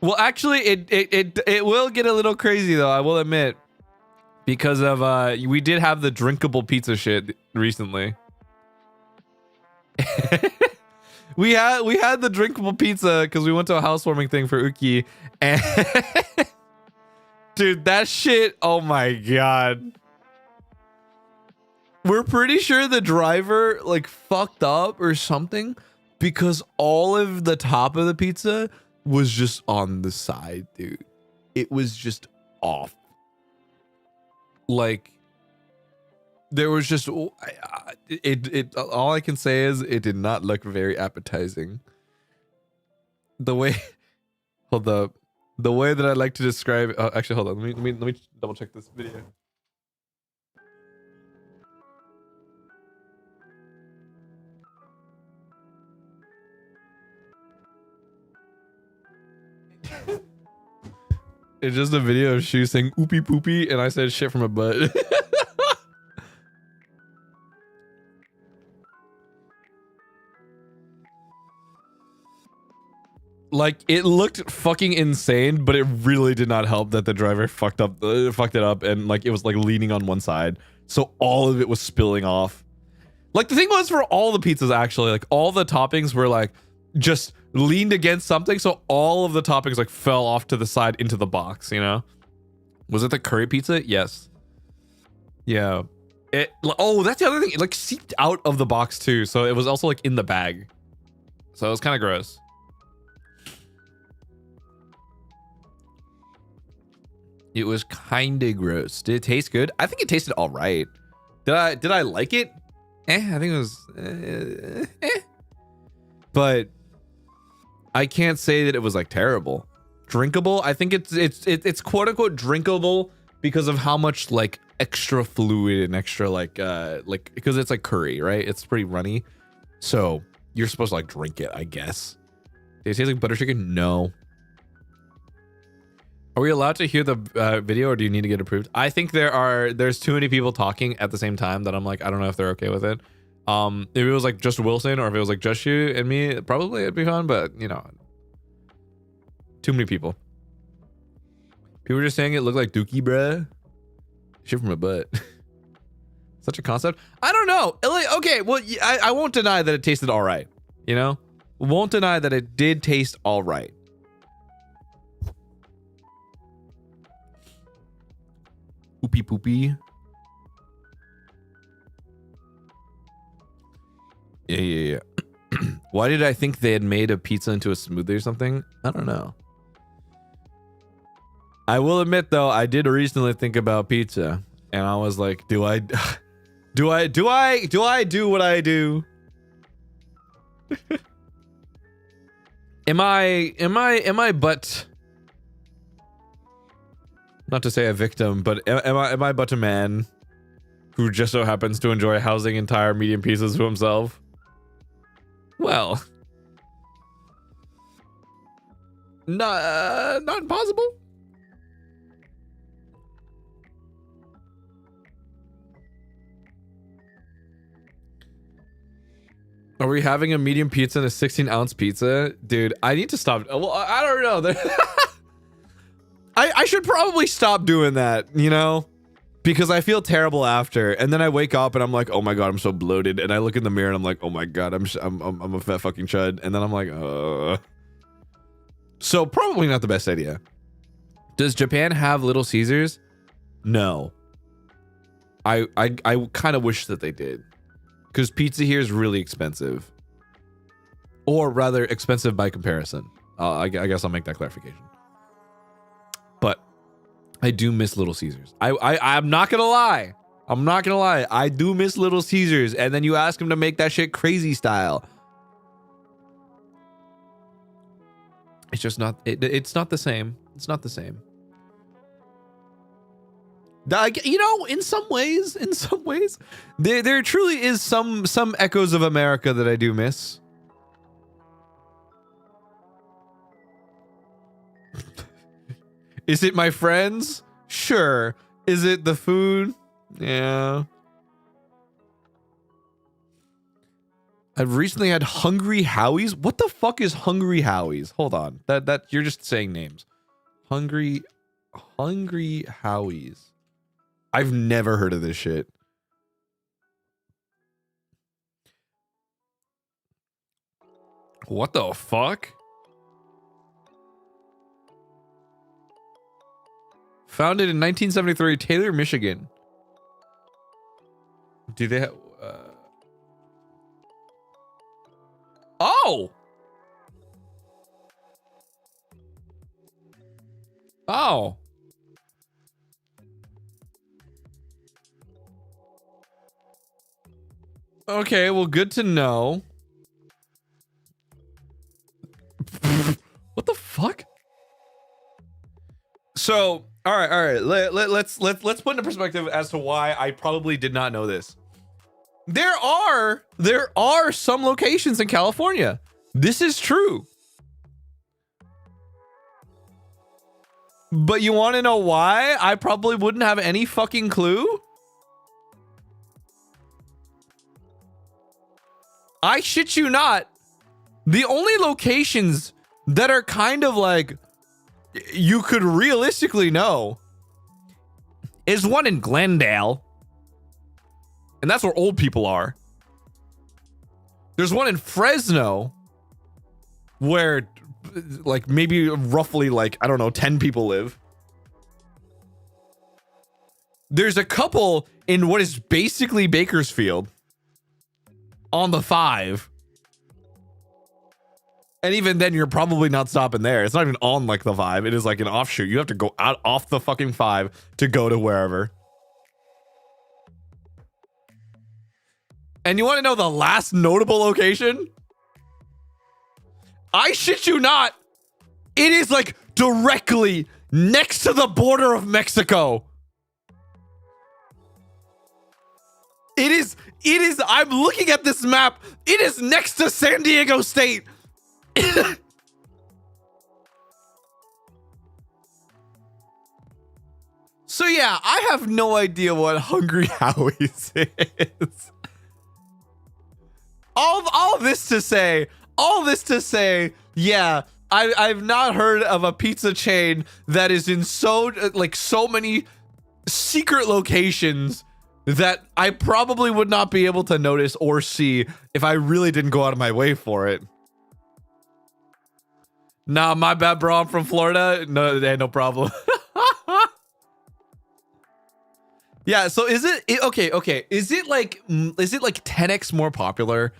Well, actually, it will get a little crazy though, I will admit, because of we did have the drinkable pizza shit recently. we had the drinkable pizza because we went to a housewarming thing for Uki, and dude, that shit, oh my god. We're pretty sure the driver like fucked up or something because all of the top of the pizza was just on the side, dude. It was just off. Like there was just it all I can say is it did not look very appetizing. The way hold up. The way that I like to describe actually hold on. Let me double check this video. It's just a video of Shu saying oopie poopy and I said shit from a butt. Like it looked fucking insane, but it really did not help that the driver fucked it up and like it was like leaning on one side. So all of it was spilling off. Like the thing was for all the pizzas actually, like all the toppings were like just leaned against something, so all of the toppings like fell off to the side into the box, you know? Was it the curry pizza? Yes. Yeah. Oh, that's the other thing. It like seeped out of the box too, so it was also like in the bag. So it was kind of gross. It was kind of gross. Did it taste good? I think it tasted all right. Did I like it? I think it was but I can't say that it was like terrible. Drinkable, I think it's quote unquote drinkable because of how much like extra fluid and extra like because it's like curry, right? It's pretty runny, so you're supposed to like drink it, I guess. Did it taste like butter chicken? No. Are we allowed to hear the video, or do you need to get approved? I think there's too many people talking at the same time that I'm like, I don't know if they're okay with it. If it was like just Wilson or if it was like just you and me, probably it'd be fun, but you know, too many people. People were just saying it looked like Dookie, bruh. Shit from a butt. Such a concept. I don't know. Okay, well, I won't deny that it tasted all right. You know, won't deny that it did taste all right. Oopie poopy. Yeah. Why did I think they had made a pizza into a smoothie or something? I don't know. I will admit though, I did recently think about pizza, and I was like, do I do what I do? Am I but not to say a victim, but am I but a man who just so happens to enjoy housing entire medium pizzas to himself? Well, not impossible. Are we having a medium pizza and a 16-ounce pizza? Dude, I need to stop. Well, I don't know. I should probably stop doing that, you know? Because I feel terrible after. And then I wake up and I'm like, oh my God, I'm so bloated. And I look in the mirror and I'm like, oh my God, I'm a fat fucking chud. And then I'm like, So probably not the best idea. Does Japan have Little Caesars? No. I kind of wish that they did. Because pizza here is really expensive. Or rather, expensive by comparison. I guess I'll make that clarification. But I do miss Little Caesars. I'm not gonna lie. I do miss Little Caesars. And then you ask them to make that shit crazy style. It's just not. It's not the same. It's not the same. You know, in some ways, there truly is some echoes of America that I do miss. Is it my friends? Sure. Is it the food? Yeah. I've recently had Hungry Howie's. What the fuck is Hungry Howie's? Hold on. That you're just saying names. Hungry Howie's. I've never heard of this shit. What the fuck? Founded in 1973, Taylor, Michigan. Do they have... Oh! Oh. Okay, well, good to know. What the fuck? So, all right. Let's put into perspective as to why I probably did not know this. There are some locations in California. This is true. But you want to know why I probably wouldn't have any fucking clue? I shit you not. The only locations that are kind of like you could realistically know is one in Glendale. And that's where old people are. There's one in Fresno where like maybe roughly like, I don't know, 10 people live. There's a couple in what is basically Bakersfield on the 5. And even then, you're probably not stopping there. It's not even on like the 5. It is like an offshoot. You have to go out off the fucking 5 to go to wherever. And you want to know the last notable location? I shit you not. It is like directly next to the border of Mexico. It is, I'm looking at this map. It is next to San Diego State. So yeah, I have no idea what Hungry Howie's is. All this to say, yeah, I've not heard of a pizza chain that is in so many secret locations that I probably would not be able to notice or see if I really didn't go out of my way for it. Nah, my bad, bro. I'm from Florida. No problem. Yeah, so is it okay. Is it like 10x more popular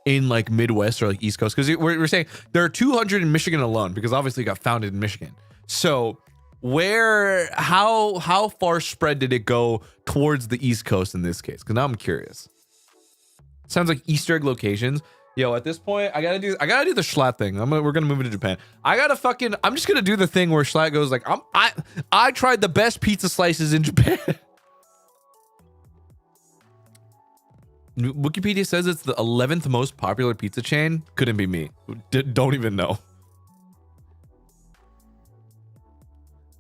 in like Midwest or like East Coast? Because we're saying there are 200 in Michigan alone, because obviously it got founded in Michigan. So how far spread did it go towards the East Coast in this case? Because now I'm curious. Sounds like Easter egg locations. Yo, at this point, I gotta do the Schlatt thing. We're gonna move into Japan. I'm just gonna do the thing where Schlatt goes like, I tried the best pizza slices in Japan. Wikipedia says it's the 11th most popular pizza chain. Couldn't be me. Don't even know.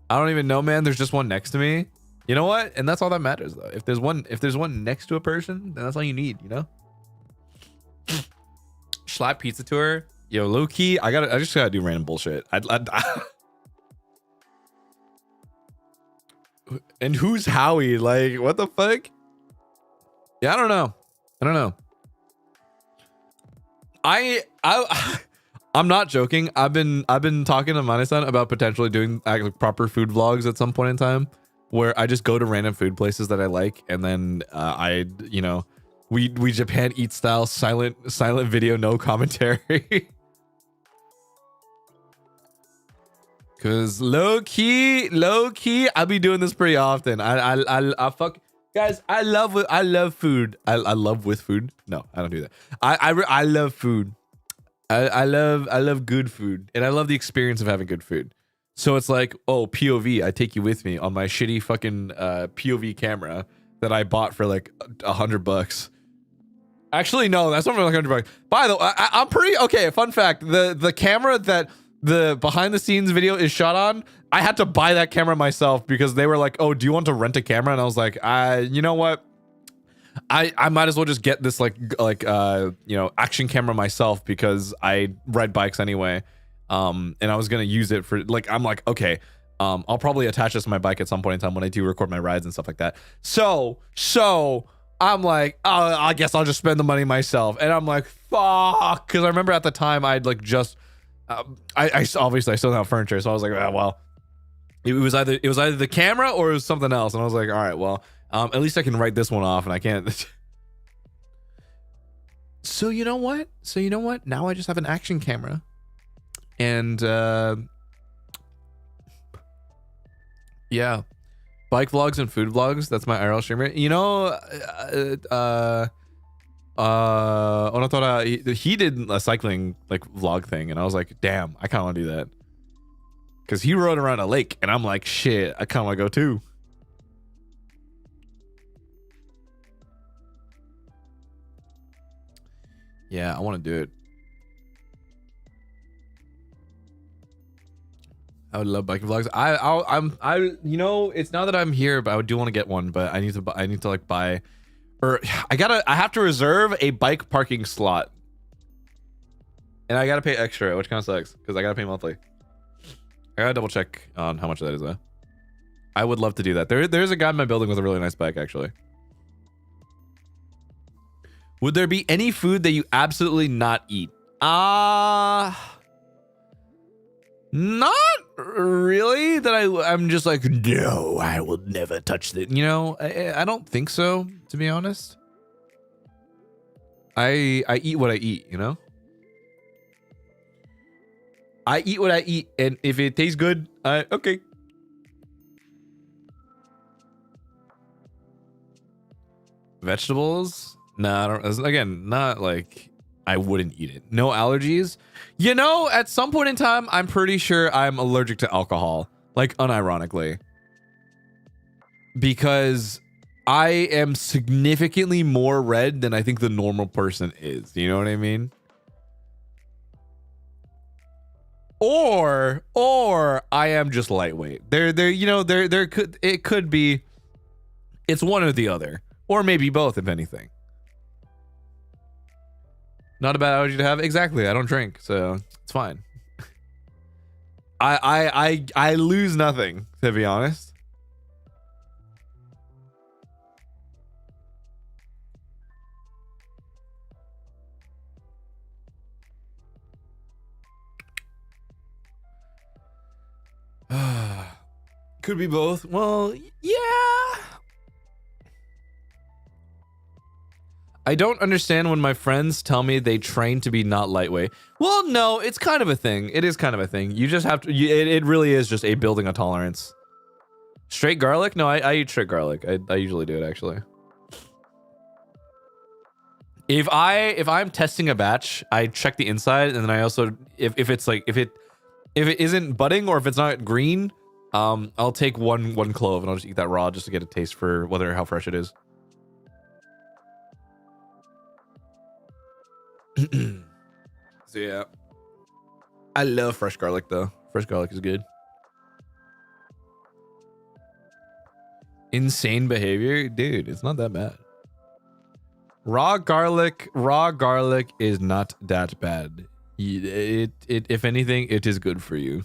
I don't even know, man. There's just one next to me. You know what? And that's all that matters, though. If there's one next to a person, then that's all you need. You know. Schlatt pizza tour. Yo, low key, I just gotta do random bullshit. And who's Howie? Like, what the fuck? Yeah, I don't know. I'm not joking. I've been talking to Mane-san about potentially doing like proper food vlogs at some point in time, where I just go to random food places that I like, and then we Japan eat style silent video, no commentary. Cause low key, I'll be doing this pretty often. I fuck. Guys, I love food. I love with food. No, I don't do that. I love food. I love good food, and I love the experience of having good food. So it's like, oh, POV, I take you with me on my shitty fucking POV camera that I bought for like $100. Actually, no, that's not like $100. By the way, I'm pretty okay. Fun fact: the camera that the behind the scenes video is shot on, I had to buy that camera myself because they were like, oh, do you want to rent a camera? And I was like, you know what? I might as well just get this like you know, action camera myself because I ride bikes anyway. And I was gonna use it for like, I'm like, okay, I'll probably attach this to my bike at some point in time when I do record my rides and stuff like that. So I'm like, oh, I guess I'll just spend the money myself. And I'm like, fuck, because I remember at the time I'd like just I obviously I still don't have furniture, so I was like, oh, well, it was either the camera or it was something else. And I was like, all right, well, at least I can write this one off, and I can't. So you know what? Now I just have an action camera, and yeah, bike vlogs and food vlogs. That's my IRL streamer. You know, Onatora, he did a cycling like vlog thing, and I was like, damn, I kind of want to do that, because he rode around a lake, and I'm like, shit, I kind of want to go too. Yeah, I want to do it. I would love biking vlogs. I you know, it's now that I'm here, but I do want to get one, but I need to like buy, or I have to reserve a bike parking slot, and I gotta pay extra, which kind of sucks because I gotta pay monthly. I gotta double check on how much that is though. I would love to do that. There's a guy in my building with a really nice bike actually. Would there be any food that you absolutely not eat? Not really. That I'm just like, no, I will never touch that. You know, I don't think so, to be honest. I eat what I eat, you know? I eat what I eat, and if it tastes good, okay. Vegetables? Nah, I don't. Again, not like I wouldn't eat it. No allergies. You know, at some point in time, I'm pretty sure I'm allergic to alcohol. Like, unironically. Because I am significantly more red than I think the normal person is. You know what I mean? Or I am just lightweight. You know, it could be, it's one or the other. Or maybe both, if anything. Not a bad allergy to have. Exactly. I don't drink, so it's fine. I lose nothing, to be honest. Could be both. Well, yeah. I don't understand when my friends tell me they train to be not lightweight. Well, no, it's kind of a thing. It is kind of a thing. You just have to, it really is just a building a tolerance. Straight garlic? No, I eat straight garlic. I usually do it, actually. If I'm testing a batch, I check the inside, and then I also, if it's like, if it isn't budding or if it's not green, I'll take one clove and I'll just eat that raw just to get a taste for how fresh it is. So yeah, I love fresh garlic though. Fresh garlic is good. Insane behavior, dude. It's not that bad. Raw garlic is not that bad. It if anything, it is good for you.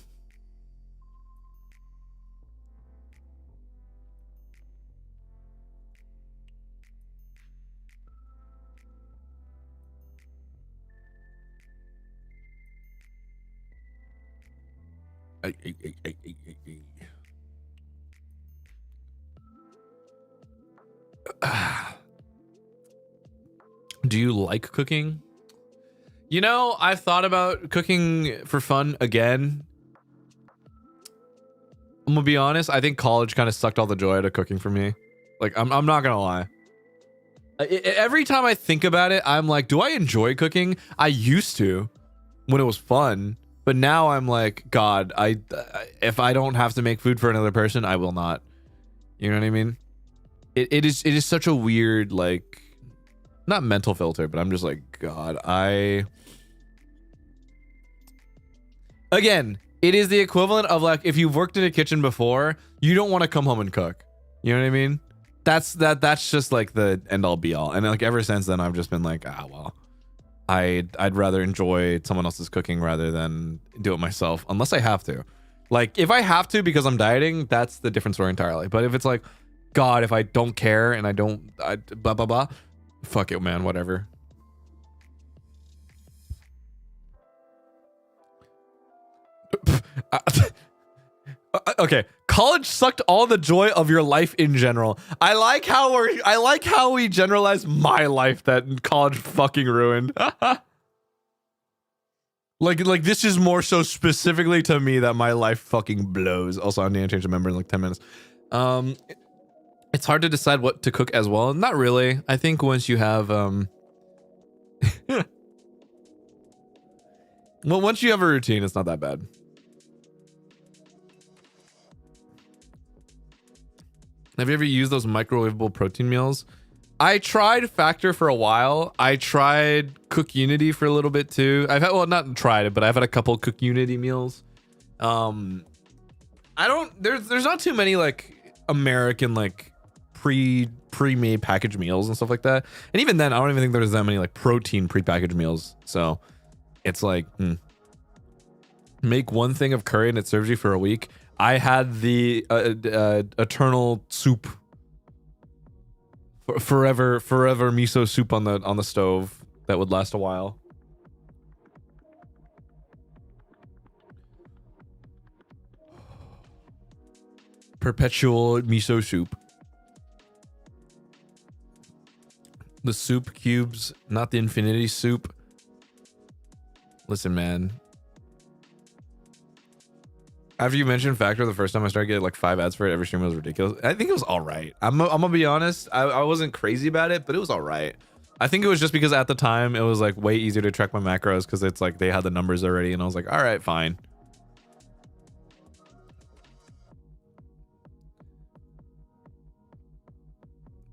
Do you like cooking? You know, I've thought about cooking for fun again. I'm gonna be honest, I think college kind of sucked all the joy out of cooking for me. Like, I'm not gonna lie. Every time I think about it, I'm like, do I enjoy cooking? I used to, when it was fun. But now I'm like, God, if I don't have to make food for another person, I will not. You know what I mean? It is such a weird, like, not mental filter, but I'm just like, God, again, it is the equivalent of like if you've worked in a kitchen before, you don't want to come home and cook. You know what I mean? That's just like the end all be all. And like ever since then, I've just been like, well, I'd rather enjoy someone else's cooking rather than do it myself, unless I have to. Like if I have to because I'm dieting, that's the different story entirely. But if it's like, God, if I don't care and I blah blah blah, fuck it, man, whatever. Okay, college sucked all the joy of your life in general. I like how we generalize my life that college fucking ruined. like this is more so specifically to me that my life fucking blows. Also, I'm gonna change the member in like 10 minutes. It's hard to decide what to cook as well. Not really. I think once you have well, once you have a routine, it's not that bad. Have you ever used those microwavable protein meals? I tried Factor for a while. I tried Cook Unity for a little bit too. I've had, well, not tried it, but I've had a couple Cook Unity meals. I don't, there's not too many like American like pre-made packaged meals and stuff like that. And even then, I don't even think there's that many like protein pre-packaged meals. So it's like, make one thing of curry and it serves you for a week. I had the eternal soup, forever miso soup on the stove that would last a while. Perpetual miso soup. The soup cubes, not the infinity soup. Listen, man. After you mentioned Factor the first time, I started getting like 5 ads for it every stream. It was ridiculous. I think it was all right. I'm gonna be honest. I wasn't crazy about it, but it was all right. I think it was just because at the time it was like way easier to track my macros because it's like they had the numbers already, and I was like, all right, fine.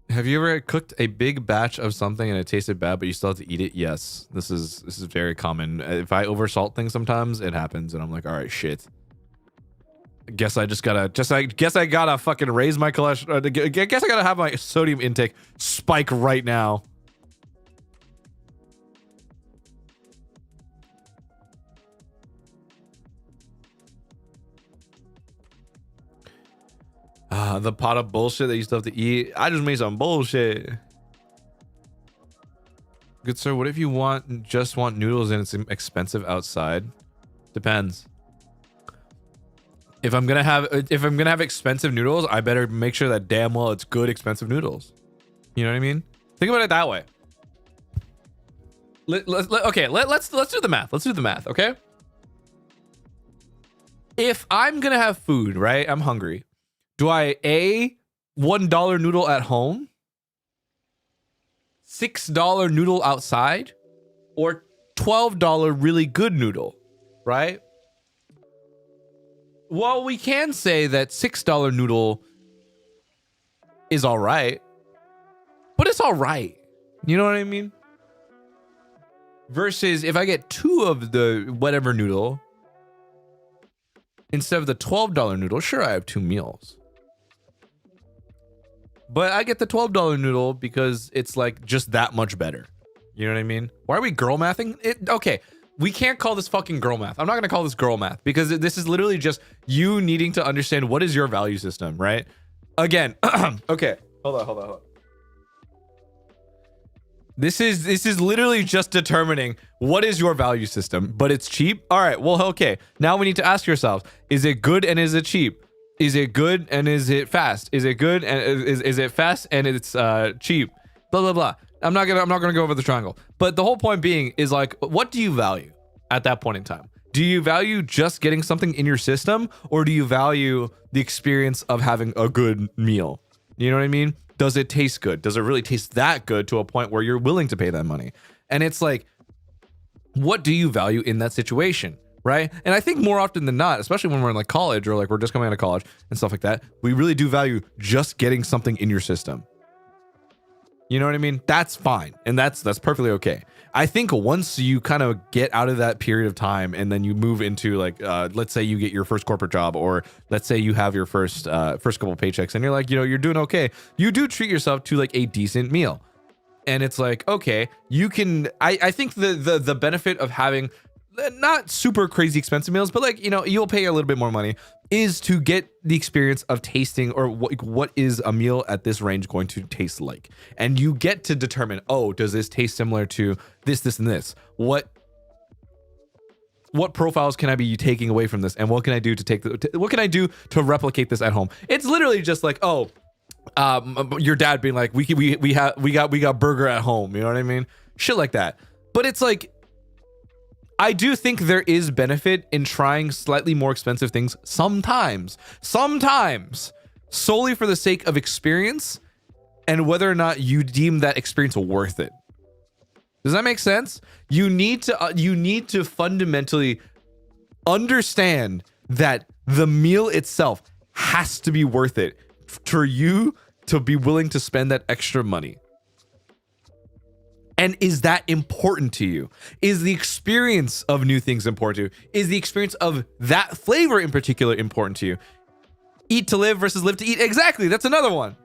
Have you ever cooked a big batch of something and it tasted bad, but you still have to eat it? Yes. This is very common. If I oversalt things sometimes, it happens, and I'm like, all right, shit. Guess I gotta fucking raise my cholesterol. I guess I gotta have my sodium intake spike right now. The pot of bullshit that you still have to eat. I just made some bullshit. Good sir, what if you just want noodles and it's expensive outside? Depends. If I'm gonna have expensive noodles, I better make sure that damn well it's good expensive noodles. You know what I mean? Think about it that way. Let's do the math. Let's do the math, okay? If I'm gonna have food, right? I'm hungry. Do I $1 noodle at home, $6 noodle outside, or $12 really good noodle, right? Well, we can say that $6 noodle is all right, but it's all right. You know what I mean? Versus if I get 2 of the whatever noodle instead of the $12 noodle, sure, I have 2 meals. But I get the $12 noodle because it's like just that much better. You know what I mean? Why are we girl mathing it? Okay. We can't call this fucking girl math. I'm not going to call this girl math because this is literally just you needing to understand what is your value system, right? Again, okay. Hold on. This is literally just determining what is your value system, but it's cheap. All right. Well, okay. Now we need to ask yourselves, is it good and is it cheap? Is it good and is it fast? Is it good and is it fast and it's cheap? Blah blah blah. I'm not gonna go over the triangle. But the whole point being is like, what do you value at that point in time? Do you value just getting something in your system, or do you value the experience of having a good meal? You know what I mean? Does it taste good? Does it really taste that good to a point where you're willing to pay that money? And it's like, what do you value in that situation? Right? And I think more often than not, especially when we're in like college or like we're just coming out of college and stuff like that, we really do value just getting something in your system. You know what I mean? That's fine. And that's perfectly okay. I think once you kind of get out of that period of time and then you move into like, let's say you get your first corporate job, or let's say you have your first couple paychecks and you're like, you know, you're doing okay. You do treat yourself to like a decent meal. And it's like, okay, you can, I think the benefit of having not super crazy expensive meals, but like, you know, you'll pay a little bit more money, is to get the experience of tasting, or what is a meal at this range going to taste like. And you get to determine, oh, does this taste similar to this, and this? What profiles can I be taking away from this? And what can I do to what can I do to replicate this at home? It's literally just like, oh, your dad being like, we got burger at home. You know what I mean? Shit like that. But it's like, I do think there is benefit in trying slightly more expensive things sometimes, solely for the sake of experience and whether or not you deem that experience worth it. Does that make sense? You need to fundamentally understand that the meal itself has to be worth it for you to be willing to spend that extra money. And is that important to you? Is the experience of new things important to you? Is the experience of that flavor in particular important to you? Eat to live versus live to eat. Exactly. That's another one.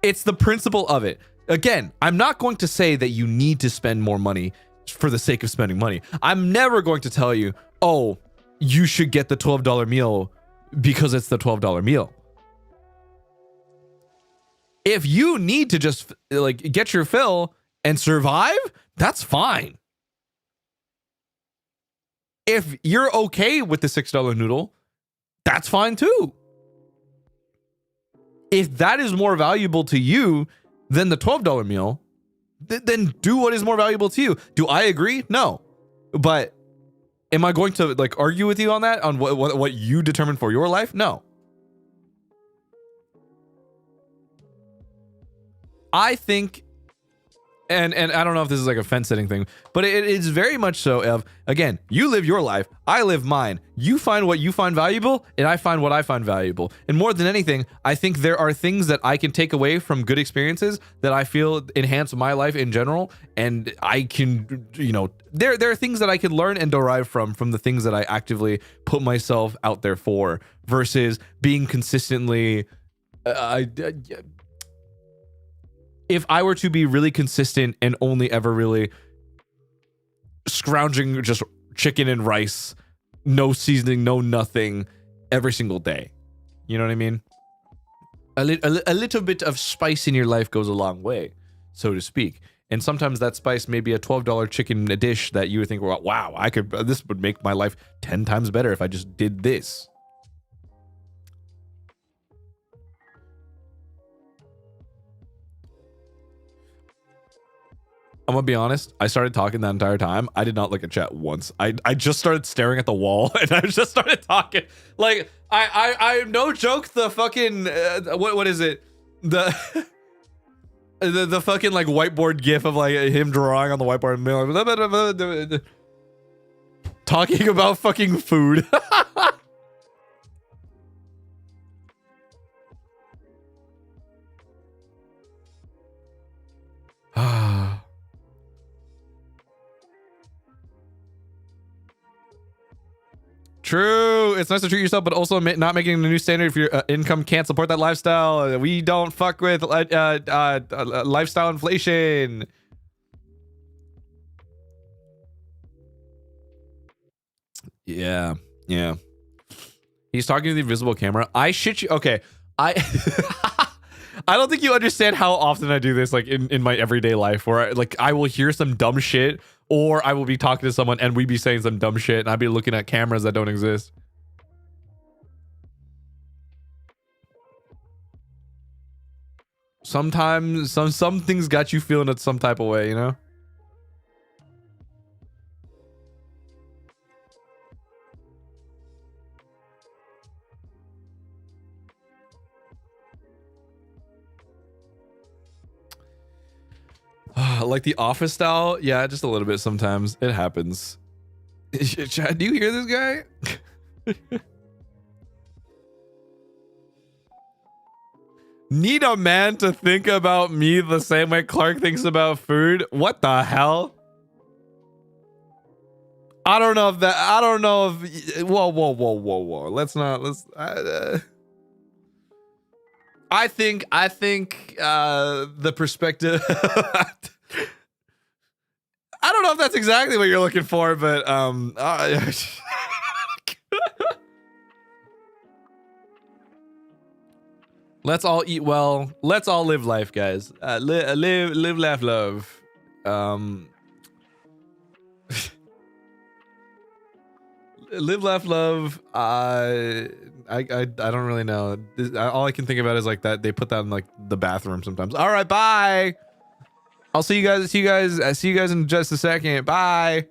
It's the principle of it. Again, I'm not going to say that you need to spend more money for the sake of spending money. I'm never going to tell you, oh, you should get the $12 meal because it's the $12 meal. If you need to just like get your fill and survive, that's fine. If you're okay with the $6 noodle, that's fine too. If that is more valuable to you than the $12 meal, then do what is more valuable to you. Do I agree? No. But am I going to like argue with you on that, on what you determine for your life? No. I think, and I don't know if this is like a fence setting thing, but it is very much so of, again, you live your life, I live mine. You find what you find valuable, and I find what I find valuable. And more than anything, I think there are things that I can take away from good experiences that I feel enhance my life in general. And I can, you know, there are things that I can learn and derive from the things that I actively put myself out there for, versus being consistently, if I were to be really consistent and only ever really scrounging just chicken and rice, no seasoning, no nothing, every single day. You know what I mean? A little bit of spice in your life goes a long way, so to speak. And sometimes that spice may be a $12 chicken dish that you would think, well, wow, this would make my life 10 times better if I just did this. I'm gonna be honest, I started talking that entire time. I did not look at chat once. I just started staring at the wall and I just started talking. Like, I no joke, the fucking, what is it? The the fucking like whiteboard gif of like him drawing on the whiteboard and being like, talking about fucking food. True. It's nice to treat yourself, but also not making a new standard if your income can't support that lifestyle. We don't fuck with lifestyle inflation. Yeah. He's talking to the invisible camera. I shit you. Okay. I don't think you understand how often I do this, like in my everyday life, where I will hear some dumb shit, or I will be talking to someone and we be saying some dumb shit and I'd be looking at cameras that don't exist. Sometimes some things got you feeling it some type of way, you know? Like the office style? Yeah, just a little bit sometimes. It happens. Chad, do you hear this guy? Need a man to think about me the same way Clark thinks about food? What the hell? I don't know if that, I don't know if, whoa. I think the perspective, I don't know if that's exactly what you're looking for, but let's all eat well. Let's all live life, guys. Live, laugh, love. Live, laugh, love. I don't really know. All I can think about is like that they put that in like the bathroom sometimes. All right, bye. I'll see you guys. I see you guys in just a second. Bye.